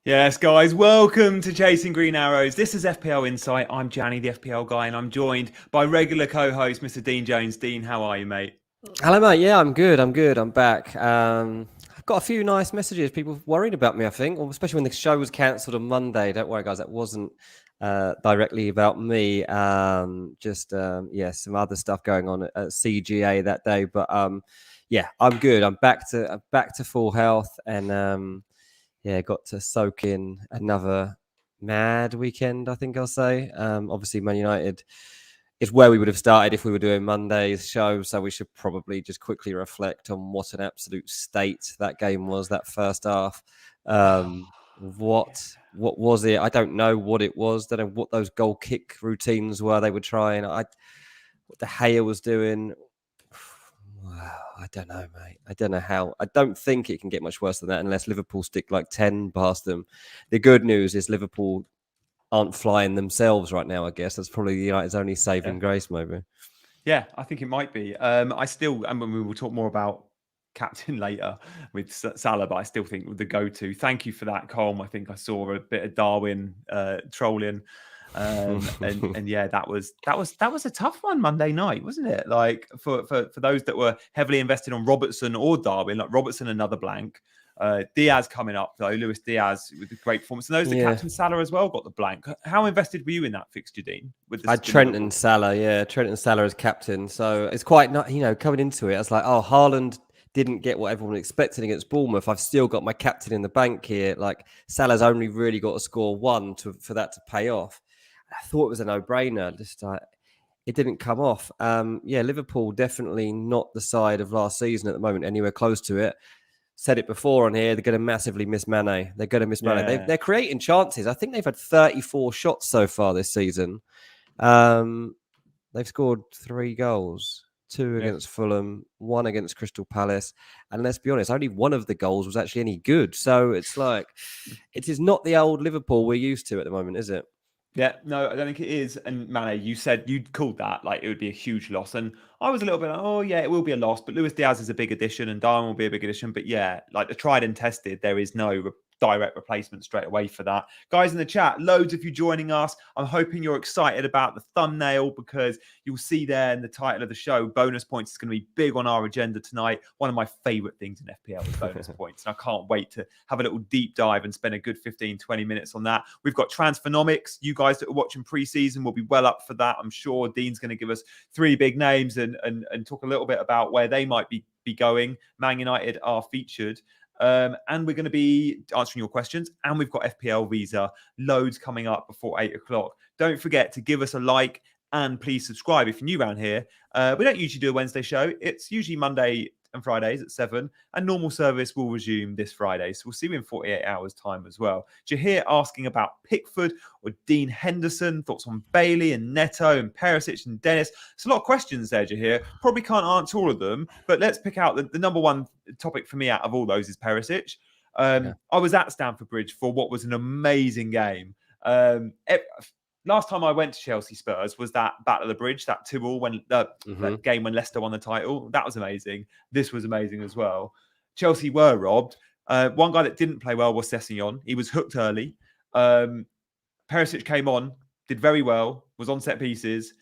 Yes, guys, welcome to Chasing Green Arrows. This is FPL Insight. I'm Gianni, the FPL guy, and I'm joined by regular co-host Mr. Dean Jones. Dean, how are you, mate? Hello, mate. Yeah, I'm good. I'm back. I've got a few nice messages. People worried about me, I think, especially when the show was cancelled on Monday. Don't worry, guys. That wasn't directly about me. Yeah, some other stuff going on at CGA that day. But yeah, I'm good. I'm back to full health, and yeah, got to soak in another mad weekend, I think I'll say. Obviously, Man United is where we would have started if we were doing Monday's show. So we should probably just quickly reflect on what an absolute state that game was, that first half. What was it? I don't know what it was. Don't know what those goal kick routines were they were trying. What De Gea was doing. Wow, I don't know, mate. I don't know how. I don't think it can get much worse than that unless Liverpool stick like 10 past them. The good news is Liverpool aren't flying themselves right now, I guess. That's probably United's only saving grace, maybe. Yeah, I think it might be. And we will talk more about captain later with Salah, but I still think the go-to. Thank you for that, Colm. I think I saw a bit of Darwin trolling. And yeah, that was a tough one Monday night, wasn't it? Like for those that were heavily invested on Robertson or Darwin, like Robertson, another blank. Diaz coming up though, Luis Diaz with a great performance, and those that captain Salah as well got the blank. How invested were you in that fixture, Dean? I had Trent and Salah, Trent and Salah as captain, so it's quite not, coming into it. I was like, oh, Haaland didn't get what everyone expected against Bournemouth. I've still got my captain in the bank here. Like Salah's only really got to score one for that to pay off. I thought it was a no-brainer. Just it didn't come off. Liverpool definitely not the side of last season at the moment, anywhere close to it. Said it before on here, they're going to massively miss Mane. They're going to miss Mane. They're creating chances. I think they've had 34 shots so far this season. They've scored 3 goals, 2 against Fulham, 1 against Crystal Palace. And let's be honest, only one of the goals was actually any good. So it's like, it is not the old Liverpool we're used to at the moment, is it? Yeah, no, I don't think it is. And Mane, you said you'd called that like it would be a huge loss, and I was a little bit like, oh yeah, it will be a loss. But Luis Diaz is a big addition, and Darwin will be a big addition. But yeah, like the tried and tested, there is no direct replacement straight away for that. Guys in the chat, loads of you joining us. I'm hoping you're excited about the thumbnail because you'll see there in the title of the show, bonus points is going to be big on our agenda tonight. One of my favorite things in FPL is bonus points. And I can't wait to have a little deep dive and spend a good 15, 20 minutes on that. We've got Transfernomics. You guys that are watching preseason will be well up for that. I'm sure Dean's going to give us 3 big names and talk a little bit about where they might be going. Man United are featured. And we're going to be answering your questions. And we've got FPL Visa, loads coming up before 8 o'clock. Don't forget to give us a like and please subscribe if you're new around here. We don't usually do a Wednesday show. It's usually Monday and Fridays at 7. And normal service will resume this Friday. So we'll see you in 48 hours time as well. Jahir asking about Pickford or Dean Henderson, thoughts on Bailey and Neto and Perisic and Dennis. It's a lot of questions there, Jahir. Probably can't answer all of them, but let's pick out the number one topic for me out of all those is Perisic. I was at Stamford Bridge for what was an amazing game. Last time I went to Chelsea Spurs was that Battle of the Bridge, that 2-2 when that game when Leicester won the title. That was amazing. This was amazing as well. Chelsea were robbed. One guy that didn't play well was Sessegnon. He was hooked early. Perisic came on, did very well, was on set pieces.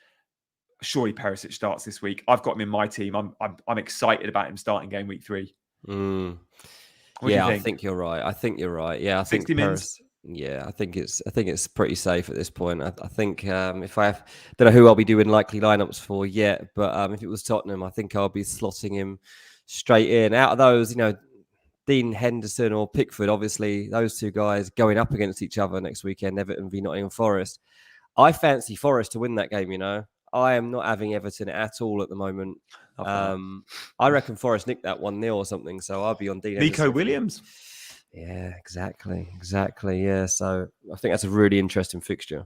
Surely Perisic starts this week. I've got him in my team. I'm excited about him starting game week 3. What do you think? I think you're right. Yeah, I think 60 mins. Yeah, I think it's pretty safe at this point. I think if I don't know who I'll be doing likely lineups for yet, but if it was Tottenham, I think I'll be slotting him straight in. Out of those, Dean Henderson or Pickford, obviously those 2 guys going up against each other next weekend, Everton v Nottingham Forest. I fancy Forest to win that game. I am not having Everton at all at the moment. I reckon Forest nicked that 1-0 or something, so I'll be on Dean Nico Henderson. Williams. Yeah, exactly. Yeah, so I think that's a really interesting fixture.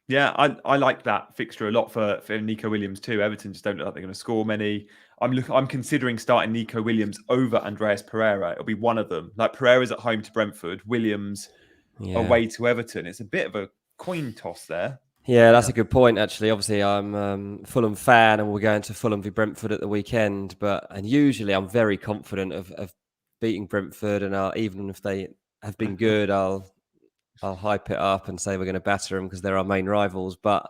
Yeah, I like that fixture a lot for Nico Williams too. Everton just don't look like they're going to score many. I'm considering starting Nico Williams over Andreas Pereira. It'll be one of them. Like Pereira's at home to Brentford, Williams away to Everton. It's a bit of a coin toss there. Yeah, that's a good point, actually. Obviously, I'm a Fulham fan and we're going to Fulham v Brentford at the weekend. And usually I'm very confident of beating Brentford. And even if they have been good, I'll I'll hype it up and say we're going to batter them because they're our main rivals. But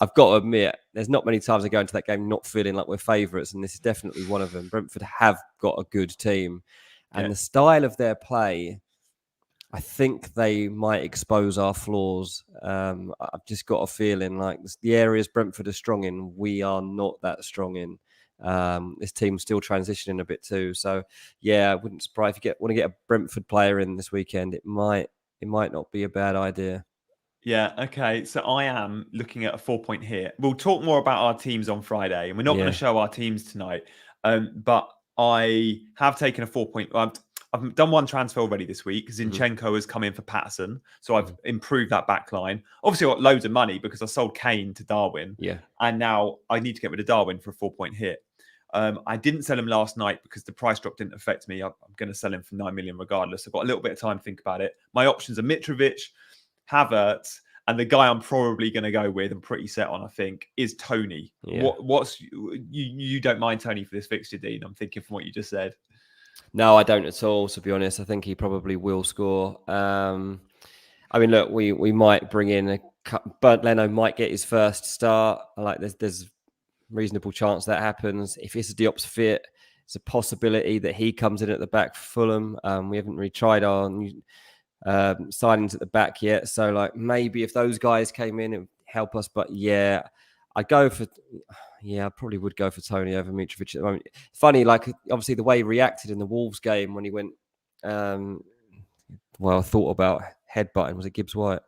I've got to admit, there's not many times I go into that game not feeling like we're favourites, and this is definitely one of them. Brentford have got a good team, and the style of their play, I think they might expose our flaws. I've just got a feeling like the areas Brentford are strong in, we are not that strong in. This team's still transitioning a bit too. So, yeah, I wouldn't surprise if you want to get a Brentford player in this weekend. It might not be a bad idea. Yeah, okay. So I am looking at a 4-point hit. We'll talk more about our teams on Friday, and we're not going to show our teams tonight. But I have taken a 4-point. I've done one transfer already this week. Zinchenko has come in for Patterson. So I've improved that back line. Obviously, I got loads of money because I sold Kane to Darwin. Yeah. And now I need to get rid of Darwin for a 4-point hit. I didn't sell him last night because the price drop didn't affect me. I'm going to sell him for 9 million regardless. I've got a little bit of time to think about it. My options are Mitrovic, Havertz, and the guy I'm probably going to go with and pretty set on, I think, is Tony. Yeah. What's you don't mind Tony for this fixture, Dean? I'm thinking from what you just said. No, I don't at all, to be honest. I think he probably will score. I mean, look, we might bring in Bernd Leno might get his first start. There's reasonable chance that happens. If it's Diop's fit, it's a possibility that he comes in at the back for Fulham. We haven't really tried our signings at the back yet, so maybe if those guys came in, it would help us. But yeah, I probably would go for Tony over Mitrovic at the moment. Funny, obviously the way he reacted in the Wolves game when he went, I thought about headbutting. Was it Gibbs White?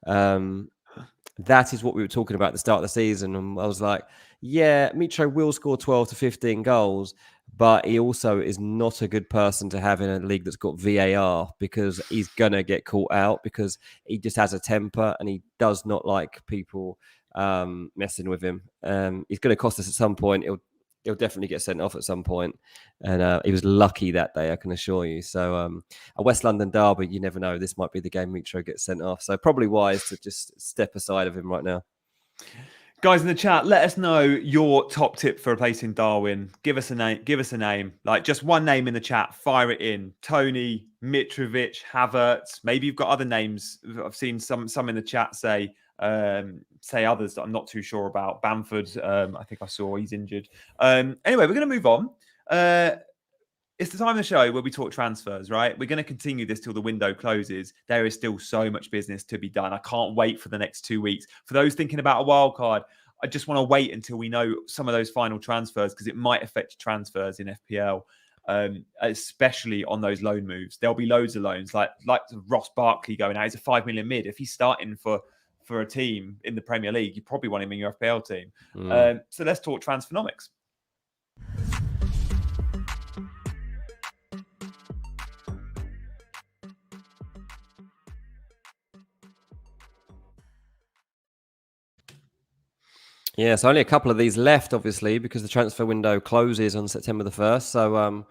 That is what we were talking about at the start of the season. And I was like, yeah, Mitro will score 12 to 15 goals, but he also is not a good person to have in a league that's got VAR because he's going to get caught out because he just has a temper and he does not like people messing with him. He's going to cost us at some point. He'll definitely get sent off at some point. And he was lucky that day, I can assure you. So a West London derby, you never know. This might be the game Mitro gets sent off. So probably wise to just step aside of him right now. Guys in the chat, let us know your top tip for replacing Darwin. Give us a name. Like just one name in the chat. Fire it in. Tony, Mitrovic, Havertz. Maybe you've got other names. I've seen some in the chat say others that I'm not too sure about. Bamford, I think I saw he's injured. Anyway, we're going to move on. It's the time of the show where we talk transfers, right? We're going to continue this till the window closes. There is still so much business to be done. I can't wait for the next 2 weeks. For those thinking about a wild card, I just want to wait until we know some of those final transfers because it might affect transfers in FPL, especially on those loan moves. There'll be loads of loans, like Ross Barkley going out. He's a 5 million mid. If he's starting for a team in the Premier League, you probably want him in your FPL team. So let's talk Transfernomics. Yeah, so only a couple of these left, obviously, because the transfer window closes on September the 1st. So,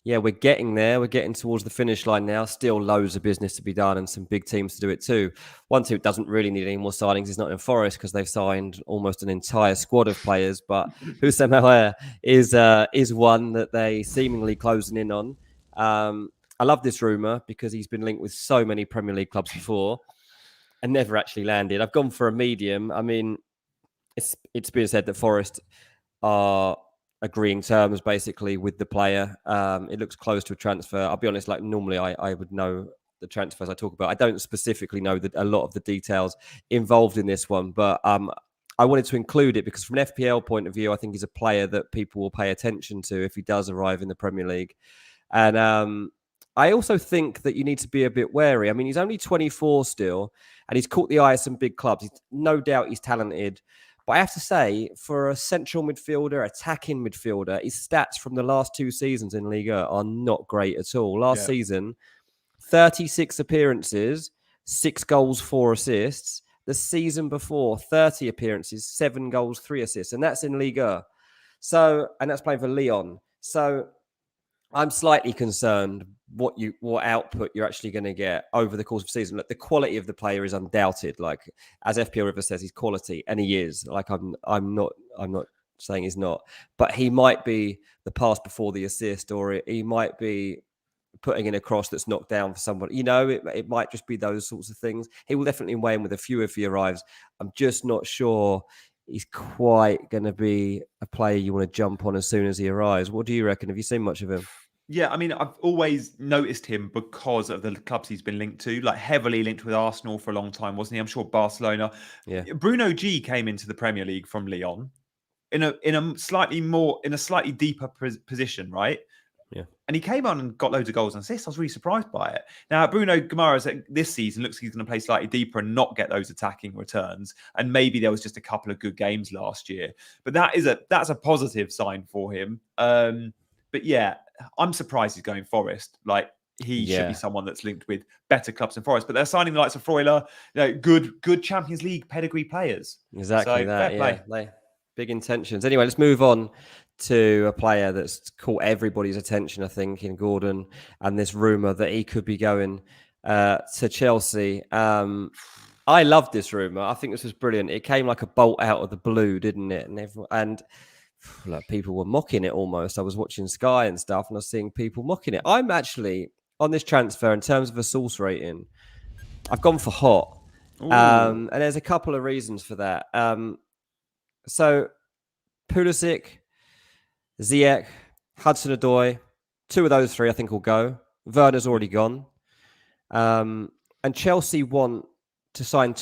yeah, we're getting there. We're getting towards the finish line now. Still loads of business to be done and some big teams to do it too. One team doesn't really need any more signings is Nottingham Forest because they've signed almost an entire squad of players. But Houssem Aouar is one that they seemingly closing in on. I love this rumour because he's been linked with so many Premier League clubs before and never actually landed. I've gone for a medium. I mean, it's been said that Forest are agreeing terms basically with the player. It looks close to a transfer. I'll be honest, normally I would know the transfers I talk about. I don't specifically know a lot of the details involved in this one, but I wanted to include it because from an FPL point of view, I think he's a player that people will pay attention to if he does arrive in the Premier League. And I also think that you need to be a bit wary. I mean, he's only 24 still, and he's caught the eye of some big clubs. No doubt he's talented. But I have to say, for a central midfielder, attacking midfielder, his stats from the last 2 seasons in Liga are not great at all. Last season, 36 appearances, 6 goals, 4 assists. The season before, 30 appearances, 7 goals, 3 assists. And that's in Liga. So, and that's playing for Lyon. So I'm slightly concerned what output you're actually going to get over the course of the season. Look, the quality of the player is undoubted. Like as FPL River says, he's quality, and he is. Like I'm not saying he's not, but he might be the pass before the assist, or he might be putting in a cross that's knocked down for somebody. It might just be those sorts of things. He will definitely weigh in with a few if he arrives. I'm just not sure he's quite going to be a player you want to jump on as soon as he arrives. What do you reckon? Have you seen much of him? Yeah, I mean, I've always noticed him because of the clubs he's been linked to, like heavily linked with Arsenal for a long time, wasn't he? I'm sure Barcelona. Yeah. Bruno G came into the Premier League from Lyon in a slightly deeper position, right? Yeah. And he came on and got loads of goals and assists. I was really surprised by it. Now, Bruno Guimaraes this season looks like he's going to play slightly deeper and not get those attacking returns. And maybe there was just a couple of good games last year, but that's a positive sign for him. But yeah, I'm surprised he's going Forest. Like he should be someone that's linked with better clubs than Forest. But they're signing the likes of Freuler, good Champions League pedigree players. Exactly So, that. fair play. Big intentions. Anyway, let's move on to a player that's caught everybody's attention, I think, in Gordon, and this rumor that he could be going to Chelsea. I loved this rumor. I think this was brilliant. It came like a bolt out of the blue, didn't it? And look, people were mocking it almost. I was watching Sky and stuff, and I was seeing people mocking it. I'm actually on this transfer in terms of a source rating. I've gone for hot, and there's a couple of reasons for that. So Pulisic, Ziyech, Hudson-Odoi, two of those three I think will go. Werner's already gone. And Chelsea want to sign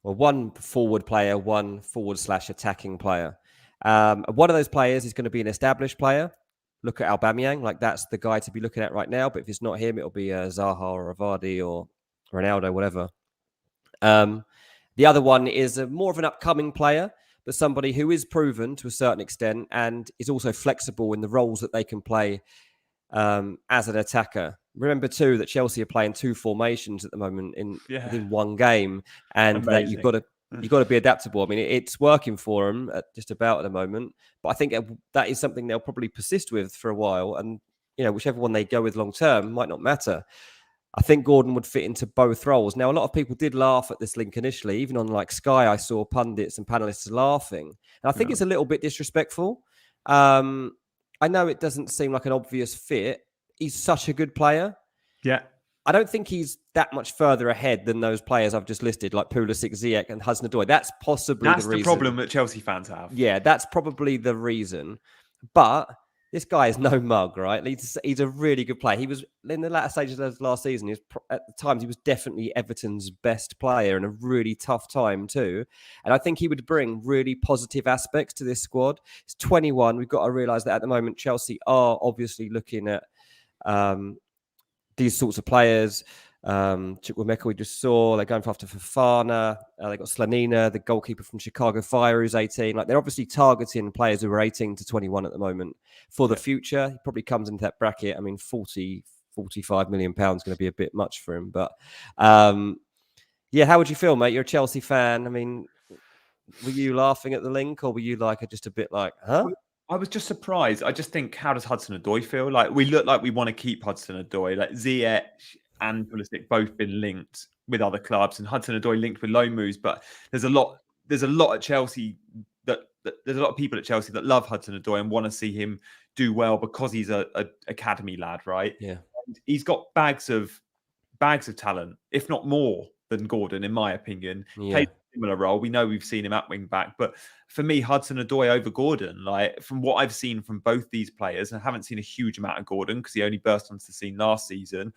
one forward player, one forward/attacking player. One of those players is going to be an established player. Look at Aubameyang, like that's the guy to be looking at right now. But if it's not him, it'll be a Zaha or a Vardy or Ronaldo, whatever. The other one is more of an upcoming player, but somebody who is proven to a certain extent and is also flexible in the roles that they can play as an attacker. Remember too that Chelsea are playing two formations at the moment within one game, and that you've got to be adaptable. I mean, it's working for them just about at the moment, but I think that is something they'll probably persist with for a while, and whichever one they go with long term might not matter. I think Gordon would fit into both roles. Now, a lot of people did laugh at this link initially. Even on like Sky, I saw pundits and panelists laughing. And I think it's a little bit disrespectful. I know it doesn't seem like an obvious fit. He's such a good player. Yeah. I don't think he's that much further ahead than those players I've just listed, like Pulisic, Ziyech, and Hudson-Odoi. That's possibly the reason. That's the problem that Chelsea fans have. Yeah, that's probably the reason. But this guy is no mug, right? He's a really good player. He was in the latter stages of last season. At the times, he was definitely Everton's best player in a really tough time too. And I think he would bring really positive aspects to this squad. He's 21. We've got to realise that at the moment, Chelsea are obviously looking at these sorts of players. Chukwuemeka we just saw. They're going after Fofana. They got Slanina, the goalkeeper from Chicago Fire, who's 18. Like they're obviously targeting players who are 18 to 21 at the moment for the future. He probably comes into that bracket. I mean, 45 million pounds going to be a bit much for him. But how would you feel, mate? You're a Chelsea fan. I mean, were you laughing at the link, or were you just a bit like, huh? I was just surprised. I just think, how does Hudson-Odoi feel? Like we look like we want to keep Hudson-Odoi. Like Ziyech and Pulisic both been linked with other clubs, and Hudson-Odoi linked with loan moves. But there's a lot at Chelsea there's a lot of people at Chelsea that love Hudson-Odoi and want to see him do well because he's a academy lad, right? Yeah, and he's got bags of talent, if not more than Gordon, in my opinion. Yeah. Plays a similar role. We know we've seen him at wing back, but for me, Hudson-Odoi over Gordon. Like from what I've seen from both these players, and I haven't seen a huge amount of Gordon because he only burst onto the scene last season.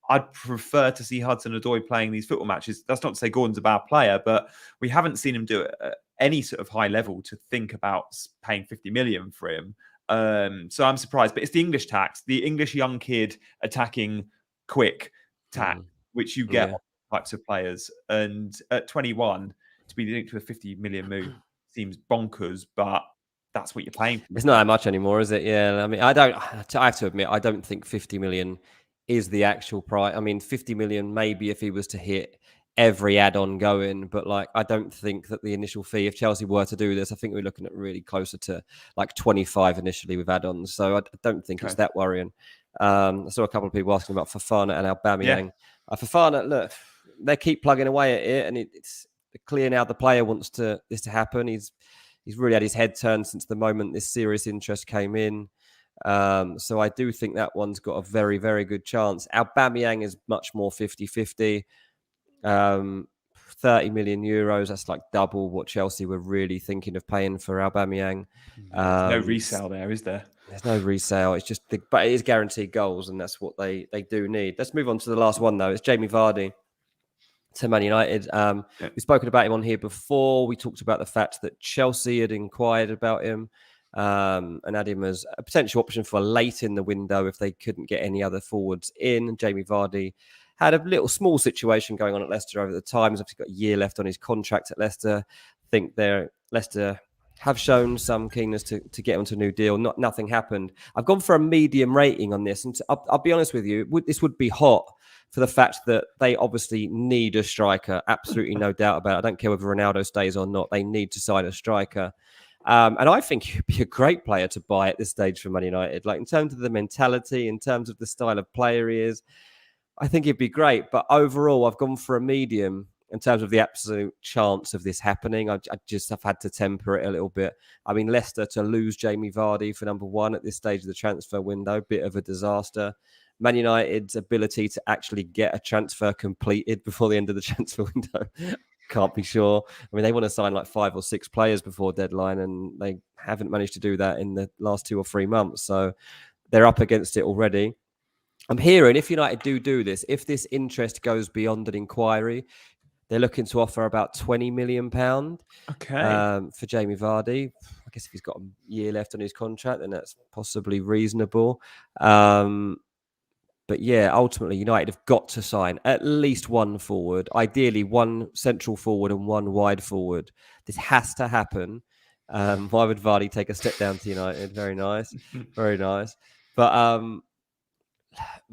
I'd prefer to see Hudson-Odoi playing these football matches. That's not to say Gordon's a bad player, but we haven't seen him do it at any sort of high level to think about paying 50 million for him. So I'm surprised. But it's the English tax, the English young kid attacking quick tax, which you get on types of players. And at 21, to be linked to a 50 million move seems bonkers, but that's what you're paying for. It's not that much anymore, is it? Yeah. I mean, I have to admit, I don't think 50 million is the actual price. I mean, 50 million, maybe if he was to hit every add-on going, but I don't think that the initial fee, if Chelsea were to do this, I think we're looking at really closer to 25 initially with add-ons. So I don't think it's that worrying. I saw a couple of people asking about Fofana and Aubameyang. Fofana, look, they keep plugging away at it, and it's clear now the player wants this to happen. He's really had his head turned since the moment this serious interest came in. So I do think that one's got a very, very good chance. Aubameyang is much more 50-50. 30 million euros, that's like double what Chelsea were really thinking of paying for Aubameyang. There's no resale there, is there? There's no resale. It's just, but it is guaranteed goals, and that's what they do need. Let's move on to the last one, though. It's Jamie Vardy to Man United. We've spoken about him on here before. We talked about the fact that Chelsea had inquired about him and had him as a potential option for late in the window if they couldn't get any other forwards in. Jamie Vardy had a little small situation going on at Leicester over the time. He's obviously got a year left on his contract at Leicester. I think Leicester have shown some keenness to get onto a new deal. Nothing happened. I've gone for a medium rating on this. And I'll be honest with you, this would be hot for the fact that they obviously need a striker. Absolutely no doubt about it. I don't care whether Ronaldo stays or not. They need to sign a striker. And I think he'd be a great player to buy at this stage for Man United. Like in terms of the mentality, in terms of the style of player he is, I think it'd be great. But overall, I've gone for a medium in terms of the absolute chance of this happening. I just have had to temper it a little bit. I mean, Leicester to lose Jamie Vardy for number one at this stage of the transfer window, bit of a disaster. Man United's ability to actually get a transfer completed before the end of the transfer window, can't be sure. I mean, they want to sign like 5 or 6 players before deadline, and they haven't managed to do that in the last 2 or 3 months. So they're up against it already. I'm hearing if United do this, if this interest goes beyond an inquiry, they're looking to offer about £20 million for Jamie Vardy. I guess if he's got a year left on his contract, then that's possibly reasonable. But yeah, ultimately, United have got to sign at least one forward, ideally one central forward and one wide forward. This has to happen. Why would Vardy take a step down to United? Very nice. Very nice. But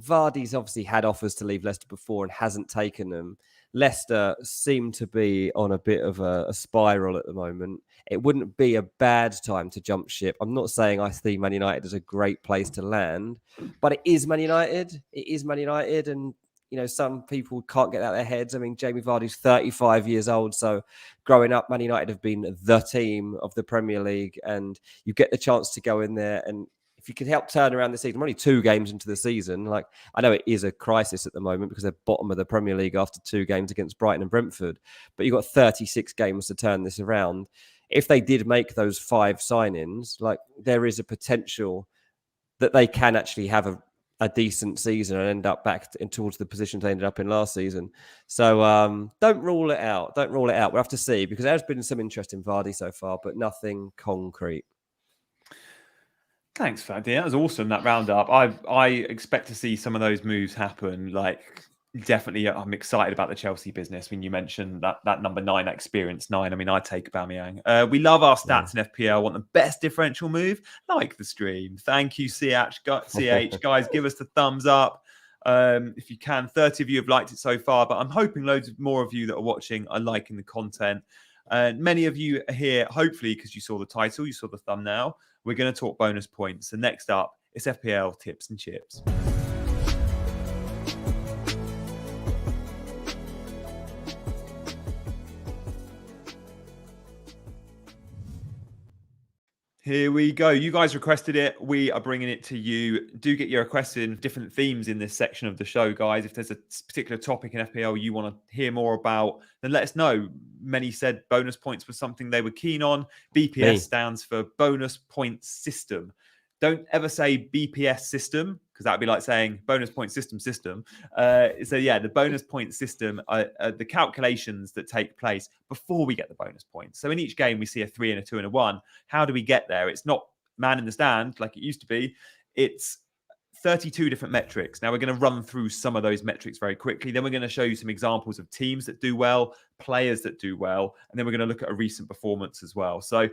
Vardy's obviously had offers to leave Leicester before and hasn't taken them. Leicester seem to be on a bit of a spiral at the moment. It wouldn't be a bad time to jump ship. I'm not saying I see Man United as a great place to land, but it is Man United. It is Man United. And, you know, some people can't get out of their heads. I mean, Jamie Vardy's 35 years old. So growing up, Man United have been the team of the Premier League. And you get the chance to go in there and if you could help turn around the season, we're only 2 games into the season. Like, I know it is a crisis at the moment because they're bottom of the Premier League after 2 games against Brighton and Brentford. But you've got 36 games to turn this around. If they did make those 5 signings, like there is a potential that they can actually have a decent season and end up back towards the positions they ended up in last season. So don't rule it out. Don't rule it out. We'll have to see because there's been some interest in Vardy so far, but nothing concrete. Thanks, Fadi. That was awesome, that roundup. I expect to see some of those moves happen. Like, definitely, I'm excited about the Chelsea business. When you mentioned that number 9, that experience 9, I mean, I take Aubameyang. We love our stats in FPL. Want the best differential move? Like the stream. Thank you, CH. Guys, give us the thumbs up. If you can. 30 of you have liked it so far, but I'm hoping loads more of you that are watching are liking the content. Many of you are here, hopefully, because you saw the title, you saw the thumbnail. We're going to talk bonus points. So next up, it's FPL tips and chips. Here we go. You guys requested it. We are bringing it to you. Do get your requests in different themes in this section of the show, guys. If there's a particular topic in FPL you want to hear more about, then let us know. Many said bonus points was something they were keen on. BPS stands for bonus point system. Don't ever say BPS system, because that would be like saying bonus point system. So yeah, the bonus point system are the calculations that take place before we get the bonus points. So in each game, we see a 3 and a 2 and a 1. How do we get there? It's not man in the stand like it used to be. It's 32 different metrics. Now we're going to run through some of those metrics very quickly. Then we're going to show you some examples of teams that do well, players that do well, and then we're going to look at a recent performance as well. So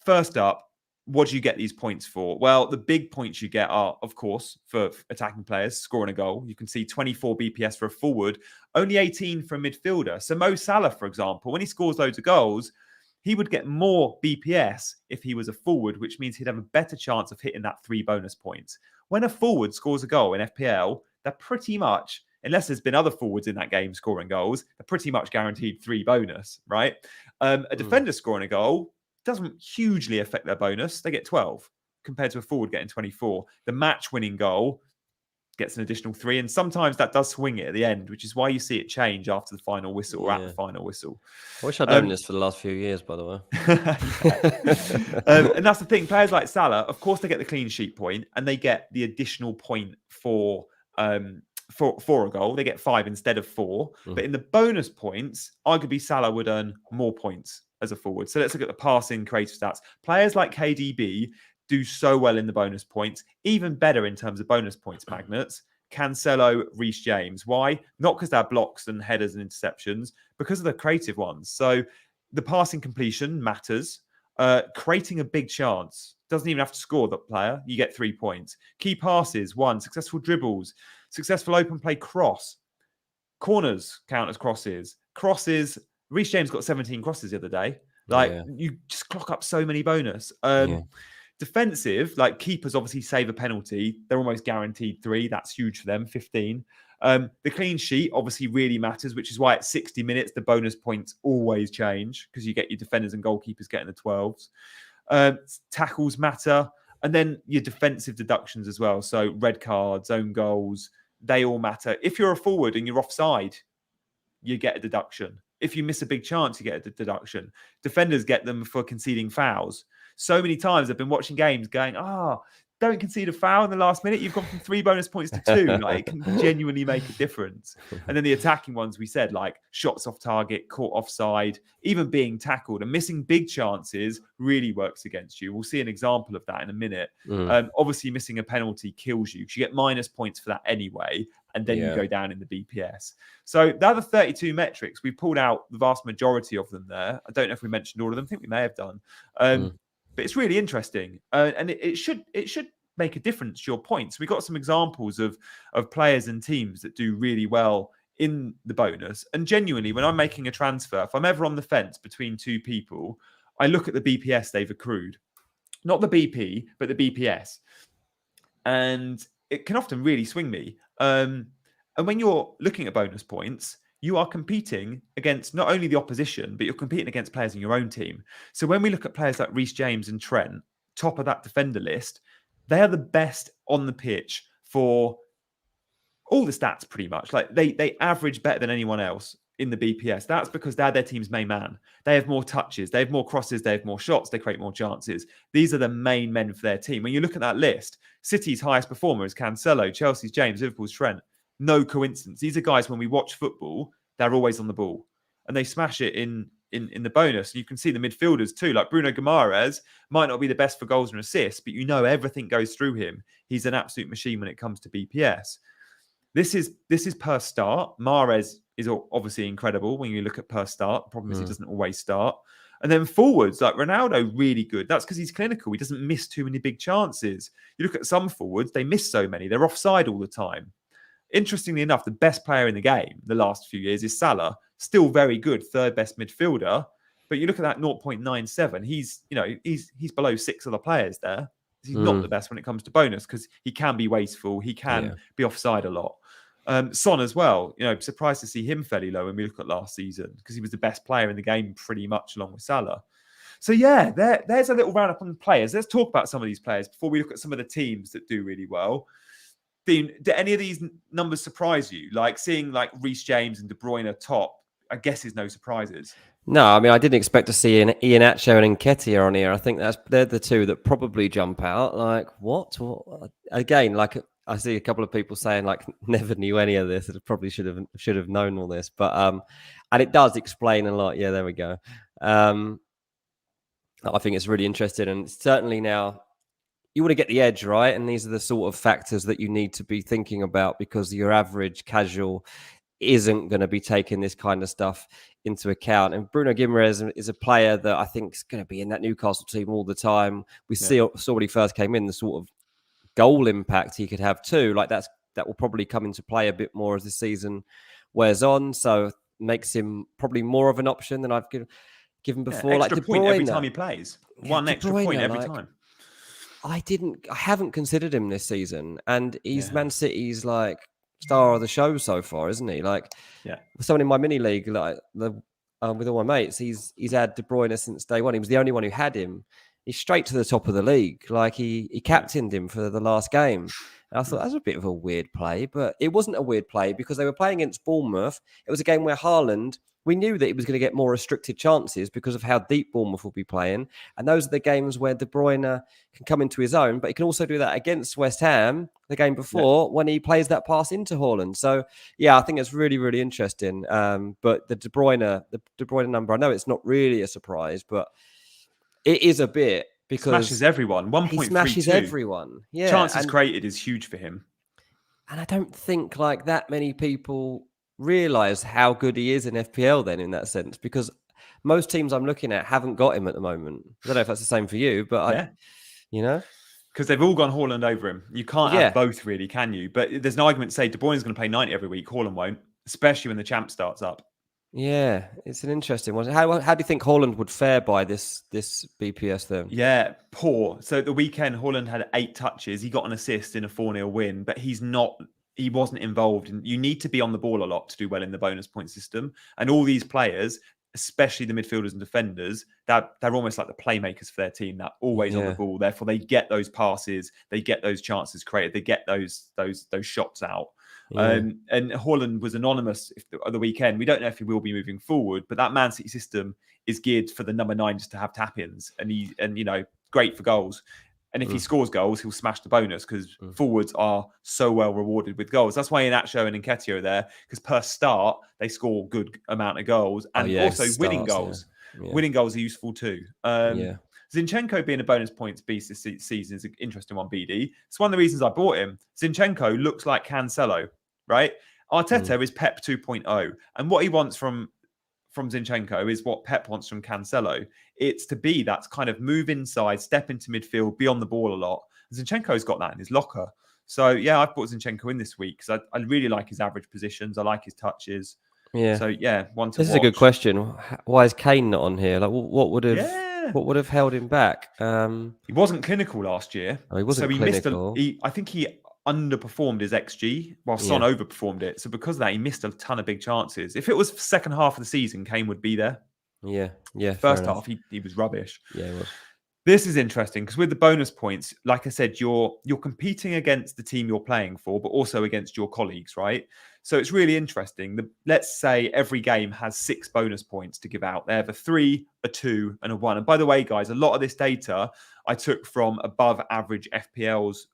first up, what do you get these points for? Well, the big points you get are, of course, for attacking players, scoring a goal. You can see 24 BPS for a forward, only 18 for a midfielder. So Mo Salah, for example, when he scores loads of goals, he would get more BPS if he was a forward, which means he'd have a better chance of hitting that 3 bonus points. When a forward scores a goal in FPL, they're pretty much, unless there's been other forwards in that game scoring goals, they're pretty much guaranteed 3 bonus, right? A defender scoring a goal doesn't hugely affect their bonus. They get 12. compared to a forward getting 24. The match-winning goal gets an additional 3, and sometimes that does swing it at the end, which is why you see it change after the final whistle or at the final whistle. I wish I'd known this for the last few years, by the way. And that's the thing. Players like Salah, of course, they get the clean sheet point, and they get the additional point for a goal. They get 5 instead of 4. But in the bonus points, arguably Salah would earn more points as a forward. So let's look at the passing creative stats. Players like KDB do so well in the bonus points, even better in terms of bonus points magnets. Cancelo, Reece James. Why? Not because they're blocks and headers and interceptions, because of the creative ones. So the passing completion matters. Creating a big chance. Doesn't even have to score that player. You get 3 points. Key passes, 1. Successful dribbles. Successful open play cross. Corners count as crosses. Crosses. Reece James got 17 crosses the other day. You just clock up so many bonus. Defensive, like keepers obviously save a penalty. They're almost guaranteed 3. That's huge for them, 15. The clean sheet obviously really matters, which is why at 60 minutes, the bonus points always change because you get your defenders and goalkeepers getting the 12s. Tackles matter. And then your defensive deductions as well. So red cards, own goals, they all matter. If you're a forward and you're offside, you get a deduction. If you miss a big chance, you get a deduction. Defenders get them for conceding fouls. So many times I've been watching games going, don't concede a foul in the last minute. You've gone from 3 bonus points to 2. Like, it can genuinely make a difference. And then the attacking ones we said, like shots off target, caught offside, even being tackled and missing big chances really works against you. We'll see an example of that in a minute. Obviously, missing a penalty kills you because you get minus points for that anyway. And then you go down in the BPS. So the other 32 metrics, we pulled out the vast majority of them there. I don't know if we mentioned all of them. I think we may have done. But it's really interesting. And it should make a difference to your points. We got some examples of players and teams that do really well in the bonus. And genuinely, when I'm making a transfer, if I'm ever on the fence between 2 people, I look at the BPS they've accrued. Not the BP, but the BPS. And it can often really swing me. And when you're looking at bonus points, you are competing against not only the opposition, but you're competing against players in your own team. So when we look at players like Reece James and Trent, top of that defender list, they are the best on the pitch for all the stats pretty much. Like they average better than anyone else in the BPS. That's because they're their team's main man. They have more touches, they have more crosses, they have more shots, they create more chances. These are the main men for their team. When you look at that list, City's highest performer is Cancelo, Chelsea's James, Liverpool's Trent. No coincidence. These are guys, when we watch football, they're always on the ball. And they smash it in the bonus. And you can see the midfielders too. Like Bruno Guimaraes might not be the best for goals and assists, but you know everything goes through him. He's an absolute machine when it comes to BPS. This is per start. Mahrez is obviously incredible when you look at per start. The problem is he doesn't always start. And then forwards, like Ronaldo, really good. That's because he's clinical. He doesn't miss too many big chances. You look at some forwards, they miss so many. They're offside all the time. Interestingly enough, the best player in the game the last few years is Salah. Still very good, 3rd best midfielder. But you look at that 0.97, he's below 6 other players there. He's not the best when it comes to bonus because he can be wasteful. He can be offside a lot. Son as well, surprised to see him fairly low when we look at last season because he was the best player in the game pretty much along with Salah. So there's a little roundup on the players. Let's talk about some of these players before we look at some of the teams that do really well. Dean, do any of these numbers surprise you? Like seeing like Reece James and De Bruyne top, I guess is no surprises. No, I mean, I didn't expect to see an Iheanacho and Nketiah on here. I think they're the 2 that probably jump out. Like, what? Again, like I see a couple of people saying like never knew any of this. It probably should have known all this. But and it does explain a lot. Yeah, there we go. I think it's really interesting, and certainly now you want to get the edge, right? And these are the sort of factors that you need to be thinking about because your average casual isn't going to be taking this kind of stuff into account. And Bruno Guimaraes is a player that I think is going to be in that Newcastle team all the time. We saw when he first came in, the sort of goal impact he could have too. Like that will probably come into play a bit more as the season wears on. So makes him probably more of an option than I've given before. Extra like point every time he plays. One extra point every time. I haven't considered him this season, and he's Man City's like star of the show so far, isn't he? Like, someone in my mini league, like with all my mates, he's had De Bruyne since day one. He was the only one who had him, he's straight to the top of the league. Like he captained him for the last game. And I thought that's a bit of a weird play, but it wasn't a weird play because they were playing against Bournemouth. It was a game where Haaland, we knew that he was going to get more restricted chances because of how deep Bournemouth will be playing. And those are the games where De Bruyne can come into his own, but he can also do that against West Ham, the game before, when he plays that pass into Haaland. So, yeah, I think it's really, really interesting. But the De Bruyne number, I know it's not really a surprise, but it is a bit because Smashes everyone. he smashes 1.32. everyone. Yeah. Chances created is huge for him. And I don't think like that many people realize how good he is in FPL then in that sense, because most teams I'm looking at haven't got him at the moment. I don't know if that's the same for you, but because they've all gone Haaland over him. You can't have both, really, can you? But there's an argument to say De Bruyne's going to play 90 every week. Haaland won't, especially when the champ starts up. Yeah, it's an interesting one. How do you think Haaland would fare by this BPS then? Yeah, poor. So at the weekend, Haaland had 8 touches. He got an assist in a 4-0 win, but he wasn't involved. And you need to be on the ball a lot to do well in the bonus point system. And all these players, especially the midfielders and defenders, they're almost like the playmakers for their team. They're always on the ball. Therefore, they get those passes, they get those chances created, they get those shots out. Yeah. And Haaland was anonymous at the weekend. We don't know if he will be moving forward, but that Man City system is geared for the number 9 just to have tap-ins, and great for goals. And if he scores goals, he'll smash the bonus because forwards are so well rewarded with goals. That's why Inacho and Nketiah are there, because per start, they score good amount of goals. And also winning goals. Yeah. Winning goals are useful too. Zinchenko being a bonus points beast this season is an interesting one, BD. It's one of the reasons I bought him. Zinchenko looks like Cancelo, right? Arteta is Pep 2.0. And what he wants from Zinchenko is what Pep wants from Cancelo. It's to be that kind of move inside, step into midfield, be on the ball a lot. Zinchenko's got that in his locker. So, yeah, I've brought Zinchenko in this week because I really like his average positions. I like his touches. Yeah. So, yeah, one to watch. This is a good question. Why is Kane not on here? Like, what would have held him back? He wasn't clinical last year. Oh, he wasn't clinical. I think he underperformed his XG while Son overperformed it. So because of that, he missed a ton of big chances. If it was second half of the season, Kane would be there. Yeah. First half, he was rubbish. Yeah, he was. This is interesting because with the bonus points, like I said, you're competing against the team you're playing for, but also against your colleagues, right? So it's really interesting. Let's say every game has 6 bonus points to give out. They have a 3, a 2, and a 1. And by the way, guys, a lot of this data I took from Above Average FPL's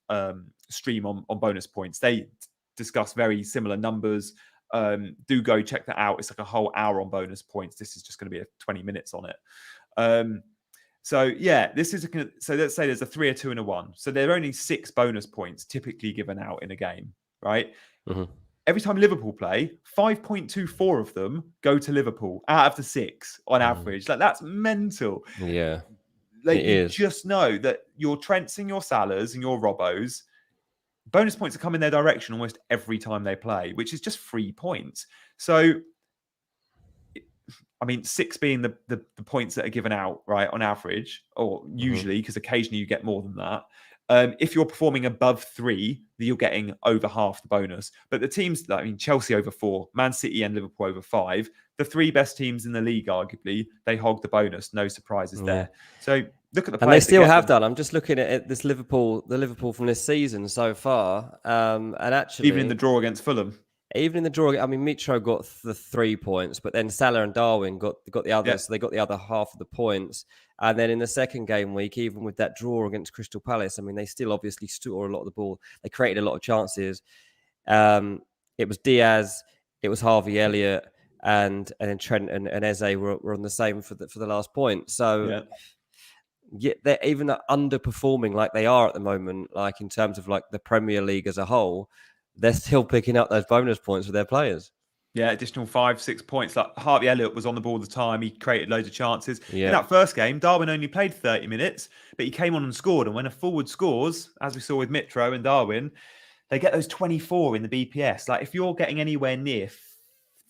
stream on bonus points. They discuss very similar numbers. Do go check that out. It's like a whole hour on bonus points. This is just going to be 20 minutes on it. So yeah, so let's say there's a 3, a 2, and a 1. So there are only 6 bonus points typically given out in a game, right? Mm-hmm. Every time Liverpool play, 5.24 of them go to Liverpool out of the 6 on average. Like, that's mental. Yeah. Like, you just know that your Trents and your Salahs and your Robbos, bonus points are coming their direction almost every time they play, which is just 3 points. So, I mean, 6 being the points that are given out, right, on average, or usually, because occasionally you get more than that. If you're performing above 3, you're getting over half the bonus. But the teams, Chelsea over 4, Man City and Liverpool over 5, the 3 best teams in the league, arguably, they hog the bonus. No surprises there. So look at the players. And they still have done. I'm just looking at this the Liverpool from this season so far. And actually, even in the draw against Fulham. Even in the draw, I mean, Mitro got the 3 points, but then Salah and Darwin got the others, so they got the other half of the points. And then in the second game week, even with that draw against Crystal Palace, I mean, they still obviously scored a lot of the ball. They created a lot of chances. It was Diaz, it was Harvey Elliott, and then Trent and Eze were on the same for the last point. So they're even underperforming like they are at the moment, like in terms of like the Premier League as a whole. They're still picking up those bonus points for their players. Yeah, additional 5-6 points. Like Harvey Elliott was on the ball all the time. He created loads of chances. In that first game, Darwin only played 30 minutes, but he came on and scored. And when a forward scores, as we saw with Mitro and Darwin, they get those 24 in the BPS. Like, if you're getting anywhere near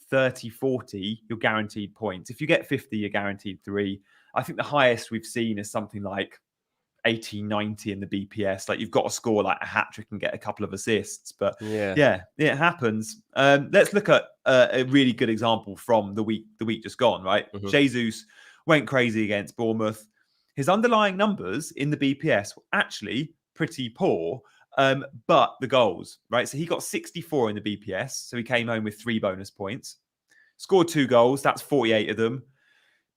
30, 40, you're guaranteed points. If you get 50, you're guaranteed 3. I think the highest we've seen is something like 80, 90 in the BPS. Like, you've got to score like a hat trick and get a couple of assists. But yeah, it happens. Let's look at a really good example from the week just gone, right? Jesus went crazy against Bournemouth. His underlying numbers in the BPS were actually pretty poor, but the goals, right? So he got 64 in the BPS, so he came home with 3 bonus points. Scored 2 goals, that's 48 of them.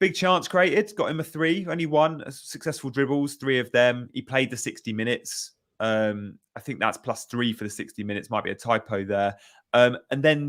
Big chance created, got him a 3, only 1. Successful dribbles, 3 of them. He played the 60 minutes. I think that's +3 for the 60 minutes. Might be a typo there. And then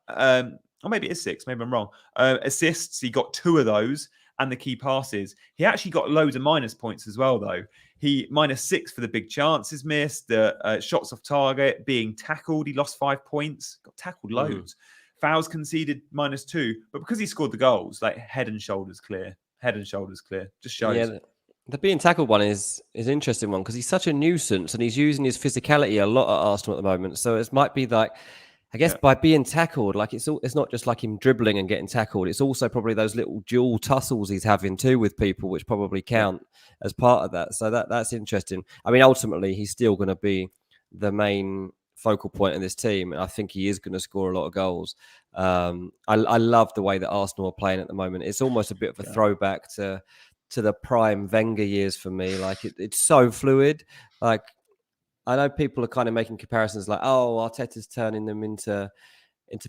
or maybe it's 6. Maybe I'm wrong. Assists, he got 2 of those, and the key passes. He actually got loads of minus points as well, though. He -6 for the big chances missed, the shots off target, being tackled. He lost 5 points, got tackled loads. Fouls conceded -2, but because he scored the goals, like head and shoulders clear. Head and shoulders clear. Just shows. Yeah, the being tackled one is an interesting one because he's such a nuisance and he's using his physicality a lot at Arsenal at the moment. So it might be like, I guess by being tackled, like it's not just like him dribbling and getting tackled. It's also probably those little dual tussles he's having too with people, which probably count as part of that. So that's interesting. I mean, ultimately, he's still going to be the main focal point of this team, and I think he is going to score a lot of goals. I love the way that Arsenal are playing at the moment. It's almost a bit of a throwback to the prime Wenger years for me. Like it's so fluid. Like I know people are kind of making comparisons like, oh, Arteta's turning them into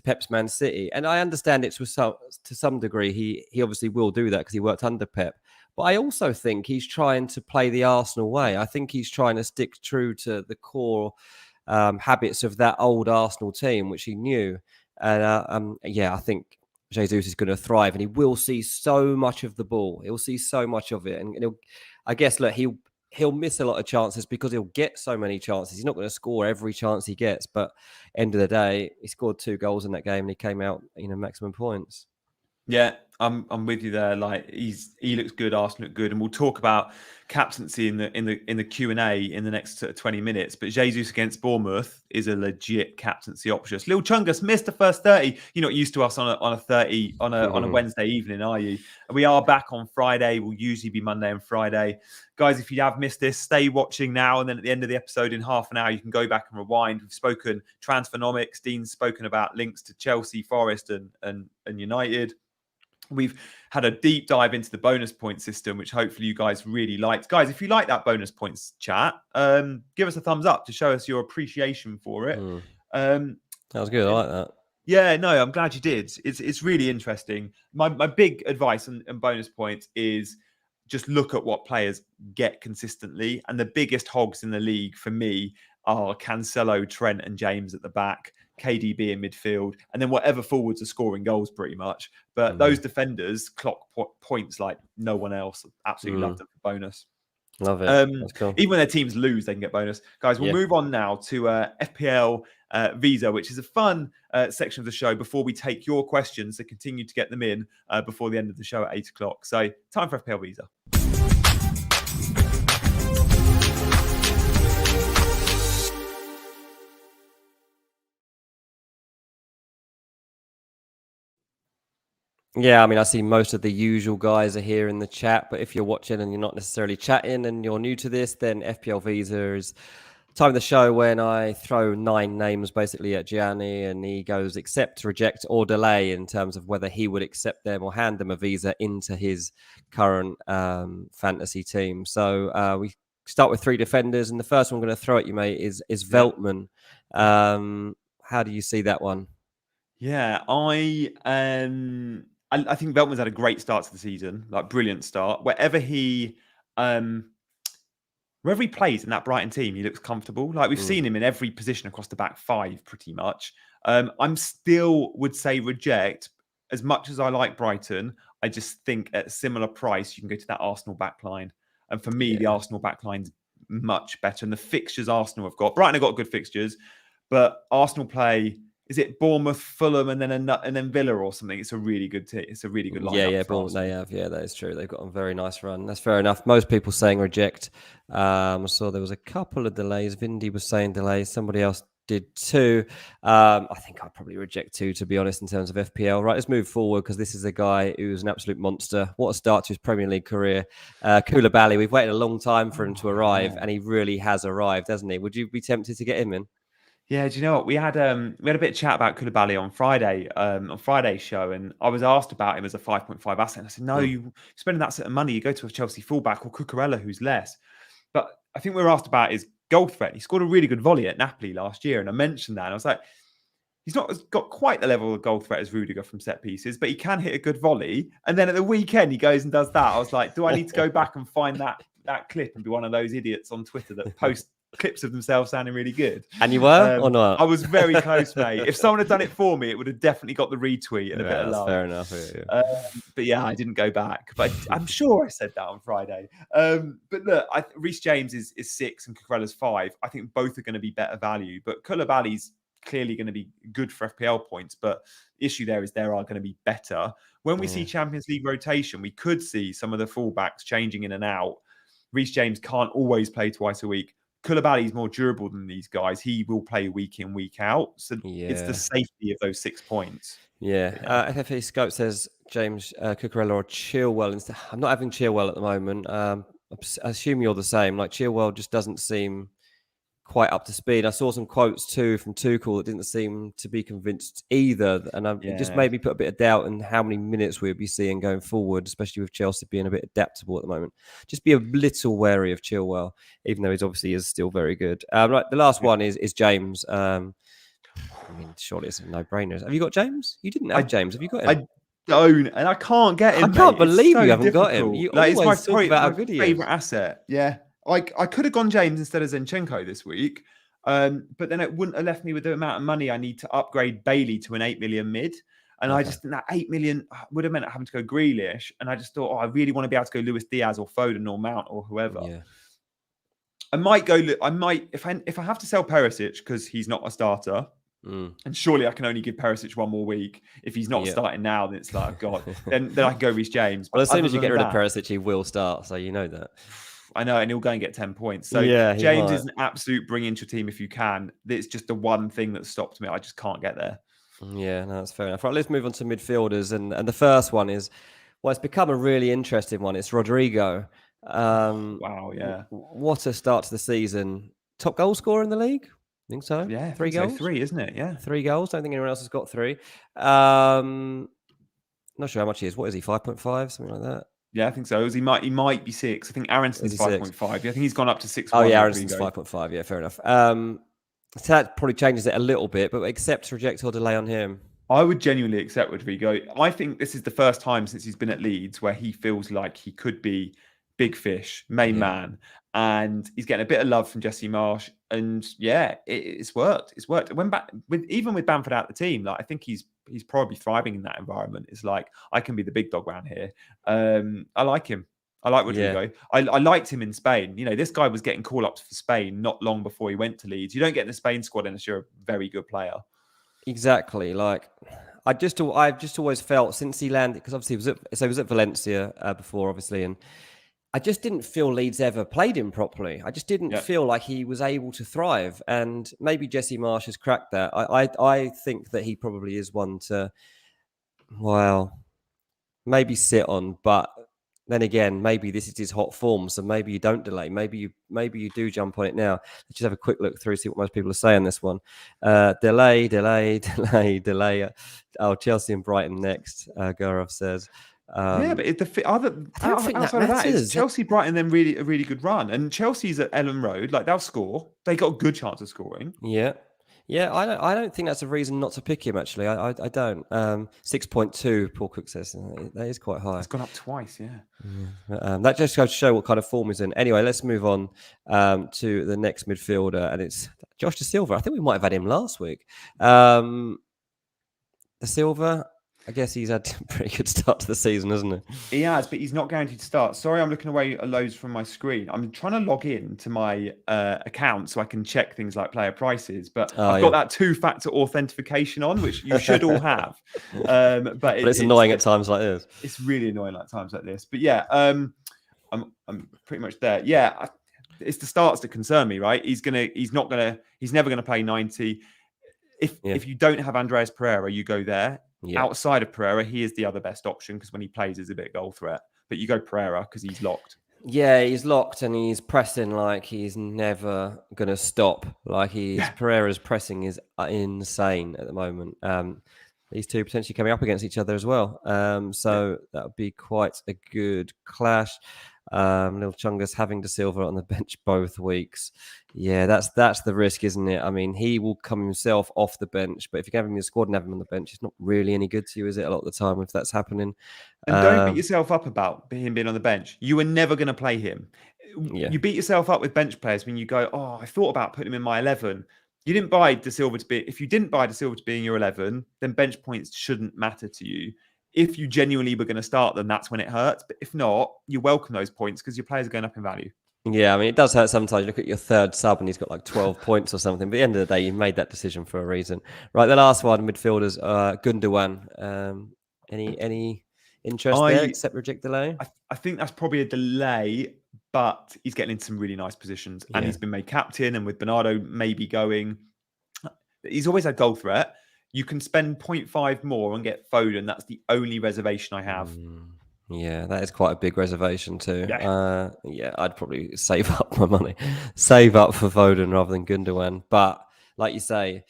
Pep's Man City. And I understand it to some degree. He obviously will do that because he worked under Pep. But I also think he's trying to play the Arsenal way. I think he's trying to stick true to the core habits of that old Arsenal team, which he knew. And I think Jesus is going to thrive, and he will see so much of the ball. He'll see so much of it, and he'll miss a lot of chances because he'll get so many chances. He's not going to score every chance he gets, but end of the day, he scored 2 goals in that game, and he came out, maximum points. Yeah, I'm with you there. Like he looks good, Arsenal look good, and we'll talk about captaincy in the Q&A in the next 20 minutes. But Jesus against Bournemouth is a legit captaincy option. Lil Chungus missed the first 30. You're not used to us on a 30 on a Wednesday evening, are you? We are back on Friday. We'll usually be Monday and Friday. Guys, if you have missed this, stay watching now, and then at the end of the episode in half an hour, you can go back and rewind. We've spoken Transfernomics. Dean's spoken about links to Chelsea, Forest, and United. We've had a deep dive into the bonus point system, which hopefully you guys really liked. Guys, if you like that bonus points chat, give us a thumbs up to show us your appreciation for it. That was good. I like that. Yeah, no, I'm glad you did. It's really interesting. My big advice on bonus points is just look at what players get consistently. And the biggest hogs in the league for me are Cancelo, Trent, and James at the back, KDB in midfield, and then whatever forwards are scoring goals pretty much. But those defenders clock points like no one else. Absolutely love them for bonus. Love it. That's cool. Even when their teams lose, they can get bonus. Guys, we'll move on now to FPL Visa, which is a fun section of the show before we take your questions. So continue to get them in before the end of the show at 8 o'clock. So time for FPL Visa. Yeah, I mean, I see most of the usual guys are here in the chat, but if you're watching and you're not necessarily chatting and you're new to this, then FPL Visa is time of the show when I throw 9 names basically at Gianni and he goes accept, reject, or delay in terms of whether he would accept them or hand them a visa into his current fantasy team. So we start with 3 defenders, and the first one I'm going to throw at you, mate, is Veltman. How do you see that one? Yeah, I think Veltman's had a great start to the season, like brilliant start. Wherever he plays in that Brighton team, he looks comfortable. Like we've seen him in every position across the back 5, pretty much. I'm still would say reject. As much as I like Brighton, I just think at a similar price, you can go to that Arsenal backline. And for me, the Arsenal backline's much better. And the fixtures Arsenal have got, Brighton have got good fixtures, but Arsenal play. Is it Bournemouth, Fulham, and then Villa or something? It's a really good team. It's a really good lineup. Yeah, Bournemouth they have. Yeah, that is true. They've got a very nice run. That's fair enough. Most people saying reject. I saw there was a couple of delays. Vindy was saying delays. Somebody else did too. I think I'd probably reject too, to be honest, in terms of FPL. Right, let's move forward because this is a guy who's an absolute monster. What a start to his Premier League career. Koulibaly, we've waited a long time for him to arrive, and he really has arrived, hasn't he? Would you be tempted to get him in? Yeah, do you know what? We had a bit of chat about Koulibaly on Friday's show, and I was asked about him as a 5.5 asset. And I said, no, Mm. you spending that sort of money, you go to a Chelsea fullback or Cucurella, who's less. But I think we were asked about his goal threat. He scored a really good volley at Napoli last year, and I mentioned that. And I was like, he's not got quite the level of goal threat as Rudiger from set pieces, but he can hit a good volley. And then at the weekend, he goes and does that. I was like, do I need to go back and find that clip and be one of those idiots on Twitter that post clips of themselves sounding really good? And you were or not? I was very close, mate. If someone had done it for me, it would have definitely got the retweet and a bit of That's love. fair enough. Yeah. But yeah, I didn't go back. But I'm sure I said that on Friday. But look, Reece James is 6 and Cucurella's 5. I think both are going to be better value. But Koulibaly's clearly going to be good for FPL points. But the issue there is there are going to be better. When we see Champions League rotation, we could see some of the fullbacks changing in and out. Reece James can't always play twice a week. Koulibaly is more durable than these guys. He will play week in, week out. So it's the safety of those 6 points. Yeah. FFE Scope says James Cucurella or Chilwell instead. I'm not having Chilwell at the moment. I assume you're the same. Like Chilwell just doesn't seem quite up to speed. I saw some quotes too from Tuchel that didn't seem to be convinced either, and it just made me put a bit of doubt in how many minutes we'll be seeing going forward, especially with Chelsea being a bit adaptable at the moment. Just be a little wary of Chilwell, even though he's obviously is still very good. Right, the last one is James. I mean, surely it's a no-brainer. Have you got James? You didn't have James. Have you got him? I don't, and I can't get him. I can't believe so you haven't got him. You always talk about how good he is. Favorite asset. Yeah. I could have gone James instead of Zinchenko this week, but then it wouldn't have left me with the amount of money I need to upgrade Bailey to an 8 million mid. And I just think that 8 million would have meant having to go Grealish. And I just thought, I really want to be able to go Luis Diaz or Foden or Mount or whoever. Yeah. I might if I have to sell Perisic because he's not a starter. And surely I can only give Perisic one more week. If he's not starting now, then it's like, God, then I can go Reece James. Well, as soon as you get rid of Perisic, he will start. So you know that. I know, and he'll go and get 10 points. So James is an absolute bring into your team if you can. It's just the one thing that stopped me. I just can't get there. Yeah, no, that's fair enough. Right, let's move on to midfielders. And the first one is, well, it's become a really interesting one. It's Rodrigo. Wow, yeah. What a start to the season. Top goal scorer in the league? I think so. Yeah, 3 goals? So 3, isn't it? Yeah. 3 goals. Don't think anyone else has got 3. Not sure how much he is. What is he? 5.5, something like that. Yeah, I think so. He might be 6. I think Aronson's 5.5. I think he's gone up to 6. Oh yeah, Aronson's 5.5. Yeah, fair enough. So that probably changes it a little bit, but accept, reject, or delay on him. I would genuinely accept Rodrigo. I think this is the first time since he's been at Leeds where he feels like he could be big fish, main man, and he's getting a bit of love from Jesse Marsh. And it's worked. It's worked. Even with Bamford out the team, like I think he's probably thriving in that environment. It's like I can be the big dog around here. I like him. I like Rodrigo. Yeah. I liked him in Spain. You know, this guy was getting call-ups for Spain not long before he went to Leeds. You don't get in the Spain squad unless you're a very good player. Exactly. Like I've just always felt since he landed, because obviously he was at Valencia before, obviously, and I just didn't feel Leeds ever played him properly. I just didn't feel like he was able to thrive. And maybe Jesse Marsh has cracked that. I think that he probably is one to, well, maybe sit on, but then again, maybe this is his hot form. So maybe you don't delay. Maybe you do jump on it now. Let's just have a quick look through, see what most people are saying this one. Delay. Oh, Chelsea and Brighton next, Gaurav says. But outside of that, it's Chelsea Brighton then a really good run, and Chelsea's at Ellen Road, like they'll score. They got a good chance of scoring. Yeah. I don't think that's a reason not to pick him. Actually, I don't. 6.2. Paul Cook says that is quite high. It's gone up twice. Yeah. That just goes to show what kind of form he's in. Anyway, let's move on to the next midfielder, and it's Josh De Silva. I think we might have had him last week. De Silva. I guess he's had a pretty good start to the season, hasn't he? He has, but he's not guaranteed to start. Sorry, I'm looking away loads from my screen. I'm trying to log in to my account so I can check things like player prices, but I've got that 2-factor authentication on, which you should all have. But it's annoying at times like this. It's really annoying at times like this. But yeah, I'm pretty much there. Yeah, it's the starts that concern me, right? He's never gonna play 90. If you don't have Andreas Pereira, you go there. Yeah. Outside of Pereira, he is the other best option because when he plays, he's a bit goal threat. But you go Pereira because he's locked. Yeah, he's locked and he's pressing like he's never going to stop. Like Yeah. Pereira's pressing is insane at the moment. These two potentially coming up against each other as well. So that would be quite a good clash. Little Chungus having De Silva on the bench both weeks. Yeah, that's the risk, isn't it? I mean, he will come himself off the bench, but if you have him in your squad and have him on the bench, it's not really any good to you, is it? A lot of the time, if that's happening. And don't beat yourself up about him being on the bench. You were never going to play him. Yeah. You beat yourself up with bench players when you go, oh, I thought about putting him in my 11. You didn't buy De Silva to be, if you didn't buy De Silva to be in your 11, then bench points shouldn't matter to you. If you genuinely were going to start them, that's when it hurts. But if not, you welcome those points because your players are going up in value. Yeah, I mean, it does hurt sometimes. You look at your third sub and he's got like 12 points or something. But at the end of the day, you made that decision for a reason. Right, the last one, midfielders, Gundogan. Any interest there except reject delay? I think that's probably a delay, but he's getting into some really nice positions. And he's been made captain. And with Bernardo maybe going, he's always had goal threat. You can spend 0.5 more and get Foden. That's the only reservation I have. Yeah, that is quite a big reservation too. Yeah, I'd probably save up my money, save up for Foden rather than Gundogan. But like you say,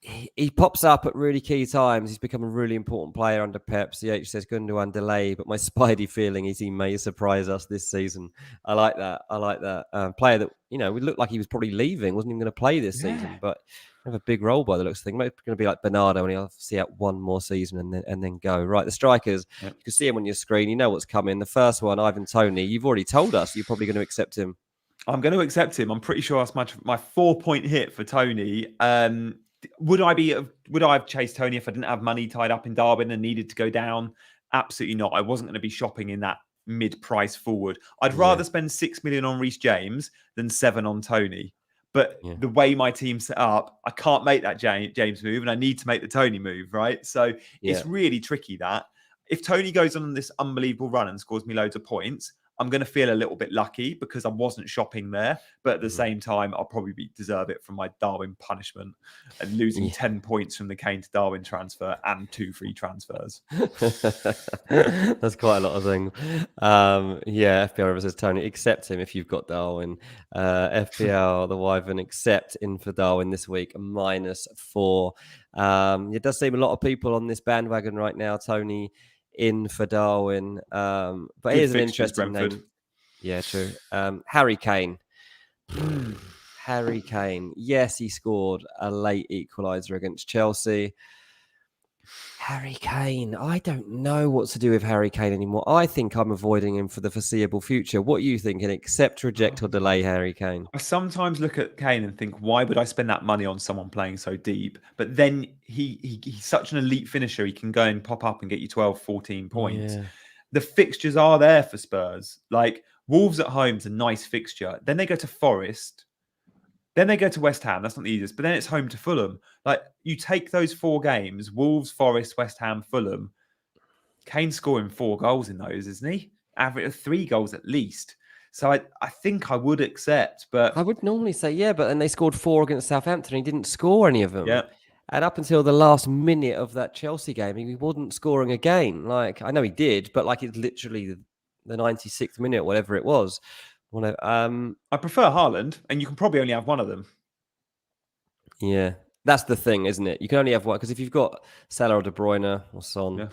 he pops up at really key times. He's become a really important player under Pep. CH says Gundogan delay, but my spidey feeling is he may surprise us this season. I like that. Player that, would look like he was probably leaving, wasn't even going to play this season, but have a big role by the looks of things. Maybe going to be like Bernardo, and he'll see out one more season and then go. Right, the strikers, you can see him on your screen. You know what's coming. The first one, Ivan Toney. You've already told us you're probably going to accept him. I'm going to accept him. I'm pretty sure that's my 4-point hit for Toney. Would I have chased Toney if I didn't have money tied up in Darwin and needed to go down? Absolutely not. I wasn't going to be shopping in that mid-price forward. I'd rather spend 6 million on Reece James than 7 on Toney. But the way my team's set up, I can't make that James move, and I need to make the Toney move, right? So it's really tricky that. If Toney goes on this unbelievable run and scores me loads of points, I'm going to feel a little bit lucky because I wasn't shopping there. But at the same time, I'll probably deserve it from my Darwin punishment and losing 10 points from the Kane to Darwin transfer and 2 free transfers. That's quite a lot of things. FPL River says, Tony, accept him if you've got Darwin. FPL, the Wyvern, accept in for Darwin this week, -4. It does seem a lot of people on this bandwagon right now, Tony, in for Darwin. But here's an interesting name. Yeah, true. Harry Kane. Harry Kane. Yes, he scored a late equaliser against Chelsea. Harry Kane. I don't know what to do with Harry Kane anymore. I think I'm avoiding him for the foreseeable future. What are you thinking? Accept, reject, or delay Harry Kane? I sometimes look at Kane and think, why would I spend that money on someone playing so deep? But then he's such an elite finisher. He can go and pop up and get you 12, 14 points. Yeah. The fixtures are there for Spurs. Like Wolves at home is a nice fixture. Then they go to Forest. Then they go to West Ham. That's not the easiest. But then it's home to Fulham. Like you take those 4 games, Wolves, Forest, West Ham, Fulham. Kane's scoring 4 goals in those, isn't he? Average of 3 goals at least. So I think I would accept, but I would normally say, but then they scored 4 against Southampton. He didn't score any of them. Yeah. And up until the last minute of that Chelsea game, he wasn't scoring again. Like, I know he did, but like it's literally the 96th minute, whatever it was. I prefer Haaland, and you can probably only have one of them. Yeah, that's the thing, isn't it? You can only have one, because if you've got Salah or De Bruyne or Son,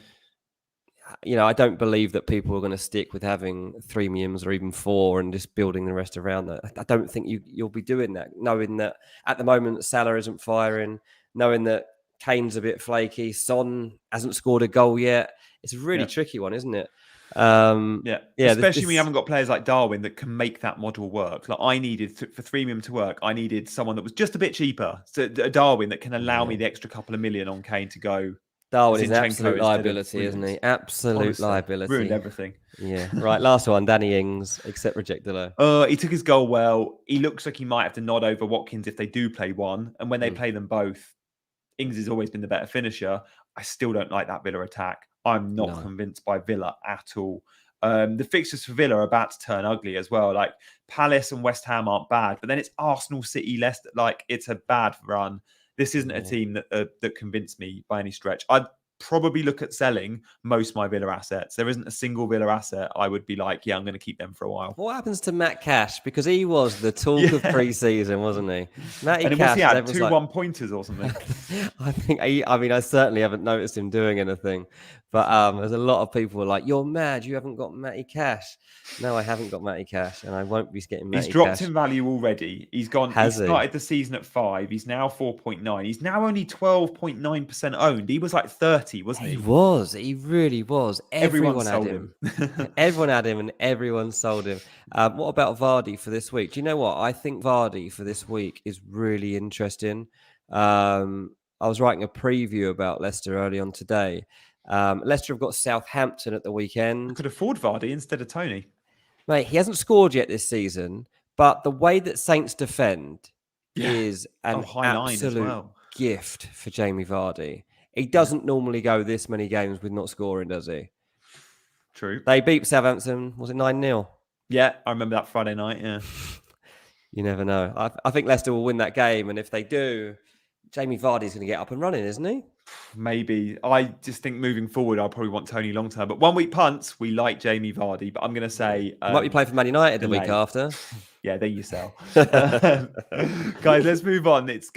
I don't believe that people are going to stick with having 3 millions or even 4 and just building the rest around that. I don't think you'll be doing that, knowing that at the moment Salah isn't firing, knowing that Kane's a bit flaky, Son hasn't scored a goal yet. It's a really tricky one, isn't it? Especially when you haven't got players like Darwin that can make that model work. Like I needed for 3 million to work, I needed someone that was just a bit cheaper. So a Darwin that can allow me the extra couple of million on Kane to go. Darwin is an absolute liability, isn't he? Absolute liability. Ruined everything. Yeah. Right. Last one. Danny Ings, accept, reject, delay. He took his goal well. He looks like he might have to nod over Watkins if they do play one. And when they play them both, Ings has always been the better finisher. I still don't like that Villa attack. I'm not convinced by Villa at all. The fixtures for Villa are about to turn ugly as well. Like Palace and West Ham aren't bad, but then it's Arsenal, City, Leicester. Like it's a bad run. This isn't a team that convinced me by any stretch. I'd probably look at selling most of my Villa assets. There isn't a single Villa asset I would be like, yeah, I'm going to keep them for a while. What happens to Matt Cash? Because he was the talk of pre-season, wasn't he? Matty And Cash, he had everyone's 2 like, 1-pointers or something. I certainly haven't noticed him doing anything. But there's a lot of people who are like, you're mad, you haven't got Matty Cash. No, I haven't got Matty Cash, and I won't be getting Matty Cash. He's dropped in value already. He started the season at 5. He's now 4.9. He's now only 12.9% owned. He was like 30, wasn't he? He was. He really was. Everyone had sold him. Everyone had him, and everyone sold him. What about Vardy for this week? Do you know what? I think Vardy for this week is really interesting. I was writing a preview about Leicester early on today. Leicester have got Southampton at the weekend. I could afford Vardy instead of Tony. Mate, he hasn't scored yet this season, but the way that Saints defend is an absolute gift for Jamie Vardy. He doesn't normally go this many games with not scoring, does he? True. They beat Southampton. Was it 9-0? Yeah, I remember that Friday night, yeah. You never know. I think Leicester will win that game, and if they do, Jamie Vardy's going to get up and running, isn't he? Maybe. I just think moving forward, I'll probably want Tony long term. But 1 week punts, we like Jamie Vardy. But I'm going to say... he might be playing for Man United the week after. Yeah, there you sell. Guys, let's move on. It's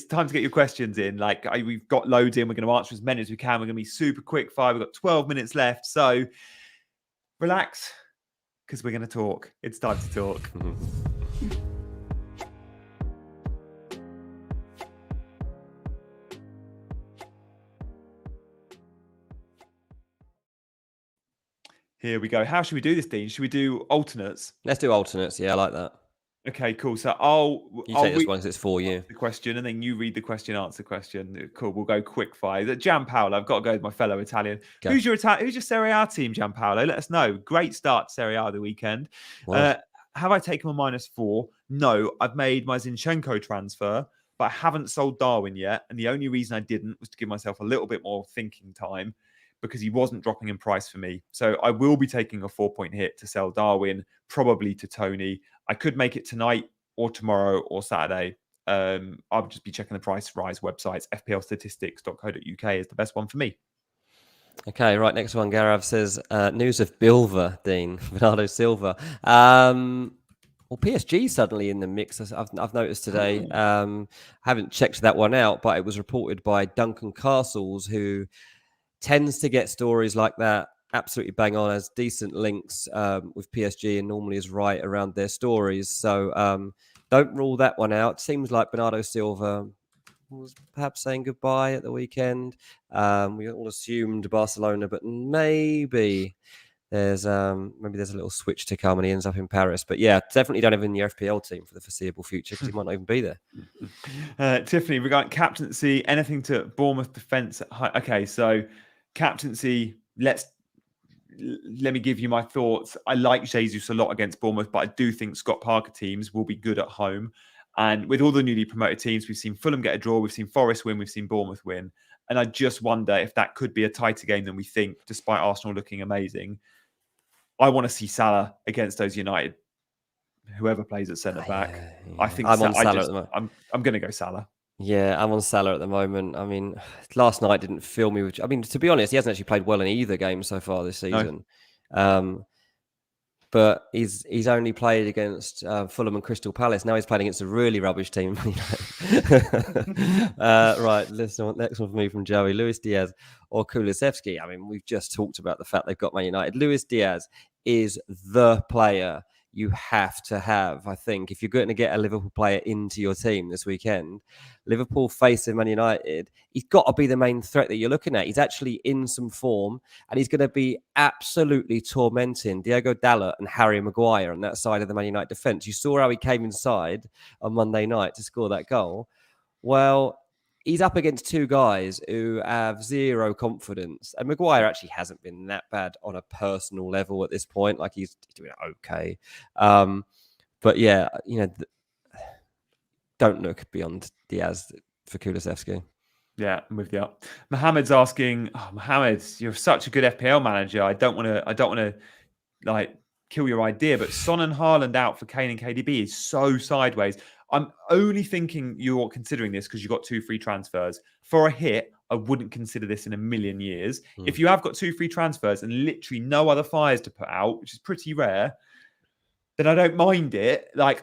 time to get your questions in. We've got loads in. We're going to answer as many as we can. We're going to be super quick fire. We've got 12 minutes left. So relax, because we're going to talk. It's time to talk. Here we go. How should we do this, Dean? Should we do alternates? Let's do alternates. Yeah, I like that. Okay, cool. So I'll take this one because it's for you. The question, and then you read the question, answer the question. Cool. We'll go quick fire. Gianpaolo, I've got to go with my fellow Italian. Go. Who's your Serie A team, Gianpaolo? Let us know. Great start to Serie A the weekend. Have I taken my -4? No, I've made my Zinchenko transfer, but I haven't sold Darwin yet. And the only reason I didn't was to give myself a little bit more thinking time, because he wasn't dropping in price for me. So I will be taking a 4-point hit to sell Darwin, probably to Tony. I could make it tonight or tomorrow or Saturday. I'll just be checking the price rise websites. fplstatistics.co.uk is the best one for me. Okay, right. Next one. Garav says, news of Bilva, Dean, Bernardo Silva. Well, PSG suddenly in the mix. I've noticed today. Haven't checked that one out, but it was reported by Duncan Castles, who tends to get stories like that absolutely bang on, has decent links with PSG and normally is right around their stories. So don't rule that one out. Seems like Bernardo Silva was perhaps saying goodbye at the weekend. We all assumed Barcelona, but maybe there's a little switch to come and he ends up in Paris. But yeah, definitely don't have him in your FPL team for the foreseeable future because he might not even be there. Tiffany, regarding captaincy, anything to Bournemouth defence? Okay, so captaincy, let me give you my thoughts. I like Jesus a lot against Bournemouth, but I do think Scott Parker teams will be good at home. And with all the newly promoted teams, we've seen Fulham get a draw, we've seen Forest win, we've seen Bournemouth win. And I just wonder if that could be a tighter game than we think, despite Arsenal looking amazing. I want to see Salah against those United, whoever plays at centre-back. Yeah. I think I'm on Salah at the moment. I'm going to go Salah. Yeah, I'm on Salah at the moment. I mean, last night didn't fill me with... I mean, to be honest, he hasn't actually played well in either game so far this season. No. But he's only played against Fulham and Crystal Palace. Now he's playing against a really rubbish team. Right, next one for me from Joey. Luis Diaz or Kulusevski. I mean, we've just talked about the fact they've got Man United. Luis Diaz is the player you have to have, I think, if you're going to get a Liverpool player into your team this weekend. Liverpool facing Man United, he's got to be the main threat that you're looking at. He's actually in some form, and he's going to be absolutely tormenting Diogo Dalot and Harry Maguire on that side of the Man United defence. You saw how he came inside on Monday night to score that goal. Well, he's up against two guys who have zero confidence. And Maguire actually hasn't been that bad on a personal level at this point. Like, he's doing okay. But yeah, don't look beyond Diaz for Kulusevski. Yeah, I'm with you. Mohammed's asking, Mohammed, you're such a good FPL manager. I don't want to like kill your idea, but Son and Haaland out for Kane and KDB is so sideways. I'm only thinking you're considering this because you've got 2 free transfers. For a hit, I wouldn't consider this in a million years. If you have got 2 free transfers and literally no other fires to put out, which is pretty rare, then I don't mind it. Like,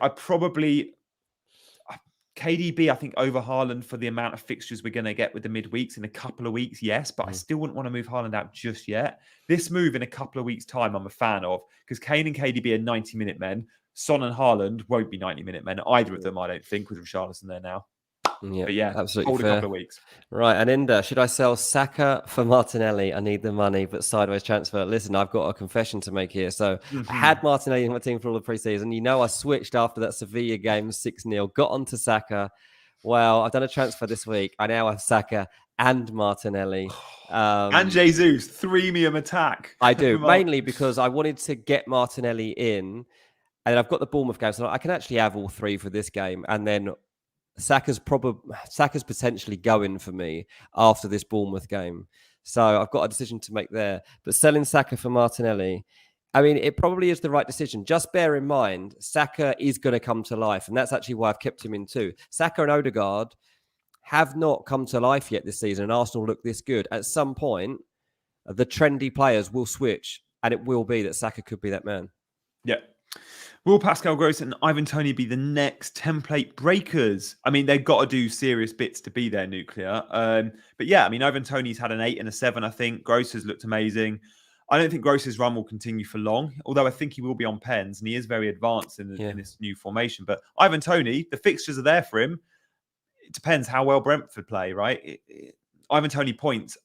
KDB, I think, over Haaland for the amount of fixtures we're going to get with the midweeks in a couple of weeks, yes, but I still wouldn't want to move Haaland out just yet. This move in a couple of weeks' time, I'm a fan of, because Kane and KDB are 90-minute men. Son and Haaland won't be 90-minute men, either of them, I don't think, with Richarlison there now. Yeah, but yeah, absolutely hold fair. a couple of weeks. Right, and Ender, should I sell Saka for Martinelli? I need the money, but sideways transfer. Listen, I've got a confession to make here. So I had Martinelli in my team for all the preseason. You know, I switched after that Sevilla game, 6-0, got onto Saka. Well, I've done a transfer this week. I now have Saka and Martinelli. And Jesus, 3-me attack. I do, mainly because I wanted to get Martinelli in, and I've got the Bournemouth game, so I can actually have all 3 for this game, and then Saka's potentially going for me after this Bournemouth game. So I've got a decision to make there. But selling Saka for Martinelli, I mean, it probably is the right decision. Just bear in mind, Saka is going to come to life. And that's actually why I've kept him in too. Saka and Odegaard have not come to life yet this season, and Arsenal look this good. At some point, the trendy players will switch, and it will be that Saka could be that man. Yeah. Will Pascal Gross and Ivan Toney be the next template breakers? I mean, they've got to do serious bits to be their nuclear. But yeah, I mean, Ivan Toney's had an 8 and a 7, I think. Gross has looked amazing. I don't think Gross's run will continue for long, although I think he will be on pens, and he is very advanced in this new formation. But Ivan Toney, the fixtures are there for him. It depends how well Brentford play, right? Ivan Toney points.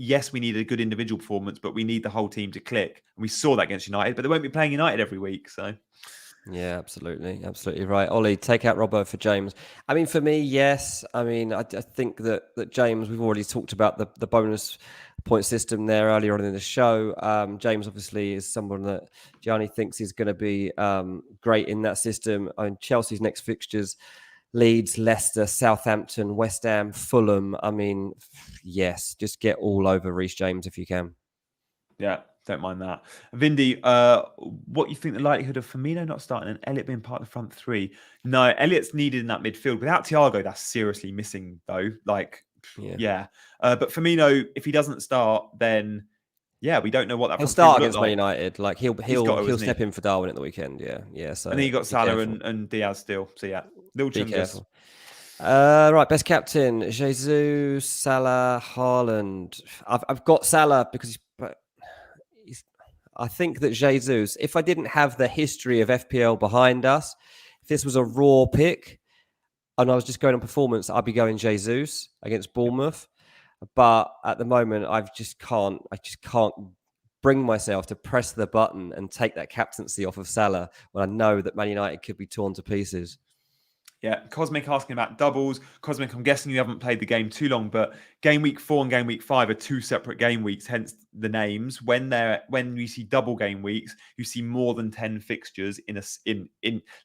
Yes, we need a good individual performance, but we need the whole team to click. And we saw that against United, but they won't be playing United every week. So, yeah, absolutely. Absolutely right. Ollie, take out Robbo for James. I mean, for me, yes. I mean, I think that James, we've already talked about the bonus point system there earlier on in the show. James obviously is someone that Gianni thinks is going to be great in that system. I mean, Chelsea's next fixtures: Leeds, Leicester, Southampton, West Ham, Fulham. I mean, yes, just get all over Reece James if you can. Yeah, don't mind that. Vindy, what you think the likelihood of Firmino not starting and Elliott being part of the front 3? No, Elliott's needed in that midfield. Without Thiago, that's seriously missing, though. Like, yeah. But Firmino, if he doesn't start, then yeah, we don't know what that. He'll start against Man United. Like he'll step in for Darwin at the weekend. Yeah. So and then you got Salah and Diaz still. So yeah, little changes. Right, best captain: Jesus, Salah, Haaland. I've got Salah because I think that Jesus. If I didn't have the history of FPL behind us, if this was a raw pick and I was just going on performance, I'd be going Jesus against Bournemouth. But at the moment, I just can't bring myself to press the button and take that captaincy off of Salah when I know that Man United could be torn to pieces. Yeah, Cosmic asking about doubles. Cosmic, I'm guessing you haven't played the game too long, but game week 4 and game week 5 are 2 separate game weeks, hence the names. When you see double game weeks, you see more than 10 fixtures in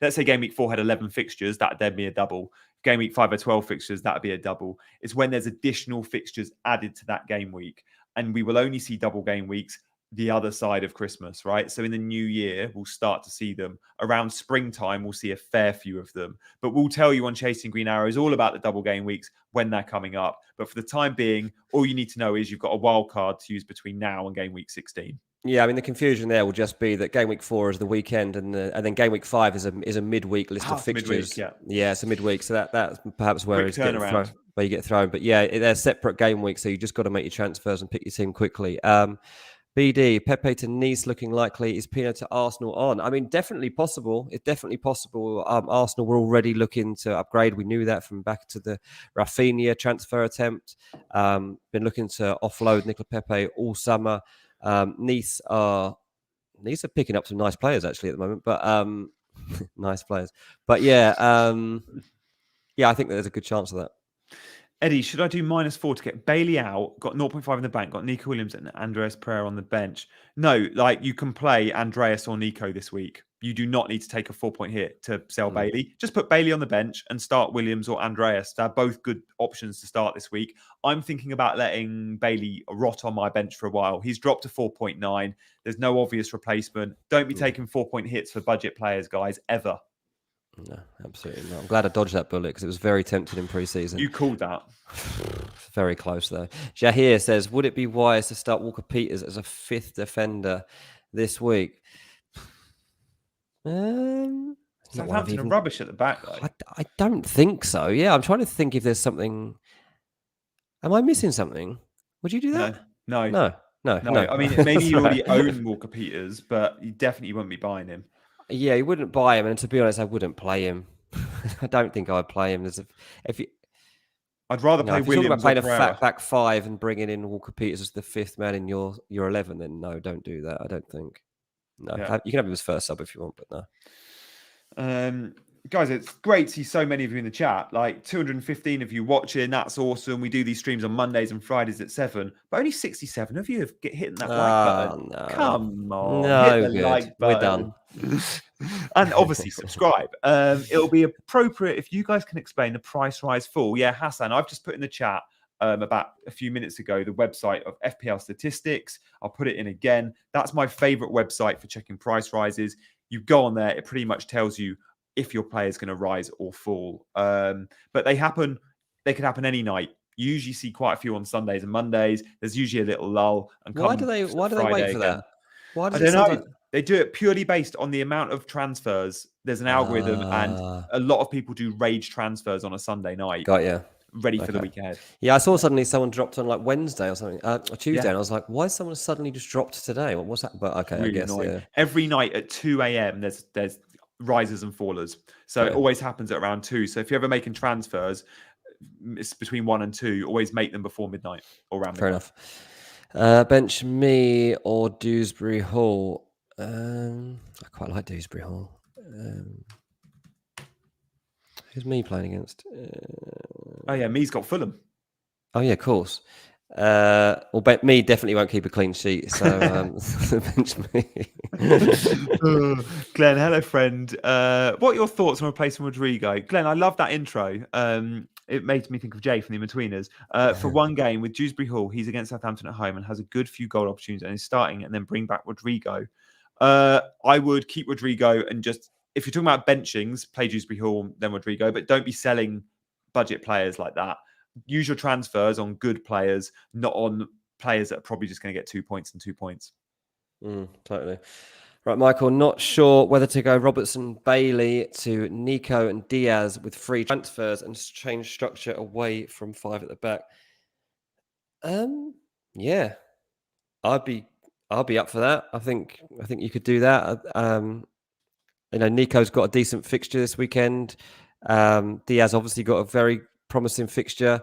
let's say game week 4 had 11 fixtures, that'd be a double. Game week 5 had 12 fixtures, that'd be a double. It's when there's additional fixtures added to that game week. And we will only see double game weeks the other side of Christmas, right? So in the new year, we'll start to see them. Around springtime, we'll see a fair few of them. But we'll tell you on Chasing Green Arrows all about the double game weeks when they're coming up. But for the time being, all you need to know is you've got a wild card to use between now and game week 16. Yeah, I mean, the confusion there will just be that game week 4 is the weekend and then game week 5 is a midweek list of fixtures. Midweek, yeah, it's a midweek. So that's perhaps where you get thrown. But yeah, they're separate game weeks. So you just got to make your transfers and pick your team quickly. BD, Pepe to Nice looking likely. Is Pino to Arsenal on? I mean, definitely possible. It's definitely possible. Arsenal were already looking to upgrade. We knew that from back to the Rafinha transfer attempt. Been looking to offload Nicola Pepe all summer. Nice are picking up some nice players actually at the moment, but nice players. But yeah, I think there's a good chance of that. Eddie, should I do -4 to get Bailey out? Got 0.5 in the bank. Got Nico Williams and Andreas Pereira on the bench. No, like you can play Andreas or Nico this week. You do not need to take a 4-point hit to sell Bailey. Just put Bailey on the bench and start Williams or Andreas. They're both good options to start this week. I'm thinking about letting Bailey rot on my bench for a while. He's dropped to 4.9. There's no obvious replacement. Don't be taking 4-point hits for budget players, guys, ever. No, absolutely not. I'm glad I dodged that bullet because it was very tempting in pre-season. You called that. Very close though. Jahir says, would it be wise to start Walker Peters as a 5th defender this week? Southampton are rubbish at the back, though. I don't think so. Yeah, I'm trying to think if there's something. Am I missing something? Would you do that? No. I mean, maybe you already own Walker Peters, but you definitely wouldn't be buying him. Yeah, you wouldn't buy him, and to be honest, I wouldn't play him. I don't think I'd play him. I'd rather play if Williams. You're talking about playing a fat back 5 and bringing in Walker Peters as the 5th man in your 11, then no, don't do that. I don't think. No, you can have him as first sub if you want, but no. Guys, it's great to see so many of you in the chat. Like 215 of you watching. That's awesome. We do these streams on Mondays and Fridays at 7, but only 67 of you have hitting that like button. No. Come on, no, hit the like button. We're done. And obviously subscribe. It'll be appropriate if you guys can explain the price rise full. Yeah, Hassan, I've just put in the chat about a few minutes ago the website of FPL statistics. I'll put it in again. That's my favorite website for checking price rises. You go on there, it pretty much tells you if your player is going to rise or fall. But they could happen any night. You usually see quite a few on Sundays and Mondays. There's usually a little lull. And why do they wait for that? Why does I don't know. They do it purely based on the amount of transfers. There's an algorithm, and a lot of people do rage transfers on a Sunday night. Got you. Ready for the week ahead. Yeah, I saw suddenly someone dropped on like Wednesday or something, or Tuesday, and I was like, why is someone suddenly just dropped today? What's that? But okay, really I guess. Yeah. Every night at 2 a.m. there's risers and fallers. So it always happens at around 2. So if you're ever making transfers, it's between 1 and 2. Always make them before midnight or around midnight. Fair enough. Bench me or Dewsbury Hall. I quite like Dewsbury Hall. Who's me playing against? Oh yeah, me's got Fulham. Oh yeah, of course. Me definitely won't keep a clean sheet. So bench me. Glenn, hello friend. What are your thoughts on replacing Rodrigo? Glenn, I love that intro. It made me think of Jay from the Inbetweeners. For one game with Dewsbury Hall, he's against Southampton at home and has a good few goal opportunities and is starting and then bring back Rodrigo. I would keep Rodrigo and just, if you're talking about benchings, play Dewsbury Hall, then Rodrigo, but don't be selling budget players like that. Use your transfers on good players, not on players that are probably just going to get 2 points and 2 points. Totally. Right, Michael, not sure whether to go Robertson, Bailey to Nico and Diaz with free transfers and change structure away from 5 at the back. Yeah, I'll be up for that. I think you could do that. Nico's got a decent fixture this weekend. Diaz obviously got a very promising fixture.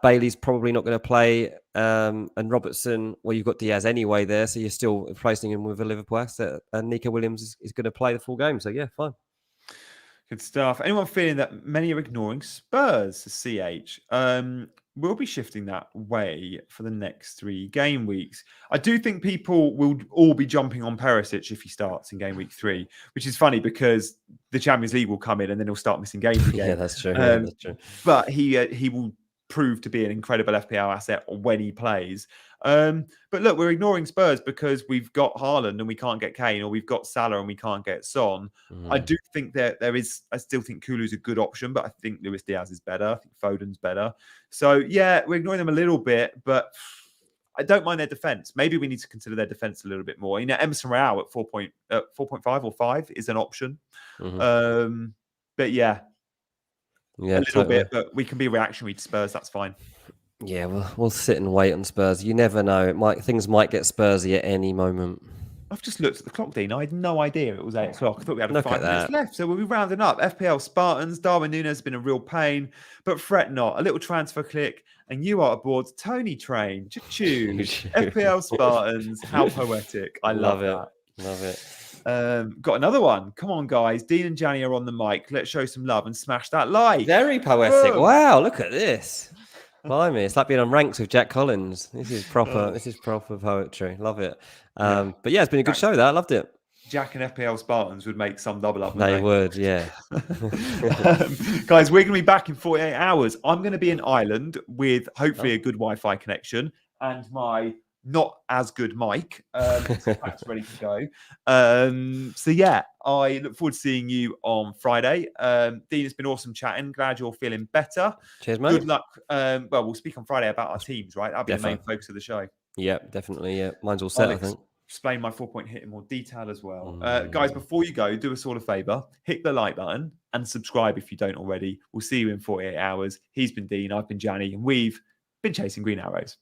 Bailey's probably not going to play. And Robertson, well, you've got Diaz anyway there, so you're still replacing him with a Liverpool asset. And Nico Williams is going to play the full game. So, yeah, fine. Good stuff. Anyone feeling that many are ignoring Spurs, CH? We'll be shifting that way for the next 3 game weeks. I do think people will all be jumping on Perisic if he starts in game week 3, which is funny because the Champions League will come in and then he'll start missing games again. Yeah, that's true. That's true. But he will prove to be an incredible FPL asset when he plays. But look, we're ignoring Spurs because we've got Haaland and we can't get Kane, or we've got Salah and we can't get Son. I do think I still think Kulu's a good option, but I think Luis Diaz is better. I think Foden's better. So yeah, we're ignoring them a little bit, but I don't mind their defense. Maybe we need to consider their defense a little bit more. Emerson Royale at 4.5 or 5 is an option. But yeah, a little bit, but we can be reactionary to Spurs. That's fine. Yeah, we'll sit and wait on Spurs. You never know. Things might get Spursy at any moment. I've just looked at the clock, Dean. I had no idea it was 8 o'clock. I thought we had 5 minutes left. So we'll be rounding up. FPL Spartans, Darwin Nunez has been a real pain, but fret not. A little transfer click, and you are aboard Tony Train. Choo-choo. FPL Spartans. How poetic. I love that. Love it. Got another one. Come on, guys. Dean and Gianni are on the mic. Let's show some love and smash that like. Very poetic. Boom. Wow, look at this. Blimey, it's like being on ranks with Jack Collins. This is proper. This is proper poetry. Love it. But yeah, it's been a good show. I loved it. Jack and FPL Spartans would make some double up. They would, yeah. Guys, we're going to be back in 48 hours. I'm going to be in Ireland with hopefully a good Wi-Fi connection and my not as good Mike. That's ready to go. So yeah, I look forward to seeing you on Friday. Dean, it's been awesome chatting. Glad you're feeling better. Cheers, mate. Good luck. Well, we'll speak on Friday about our teams, right? That'll be the main Definitely. focus of the show. Yeah, definitely. Yeah, mine's all I'll set, I think. explain my 4-point hit in more detail as well. Guys, before you go, do us all a favor. Hit the like button and subscribe if you don't already. We'll see you in 48 hours. He's been Dean, I've been Gianni, and we've been chasing green arrows.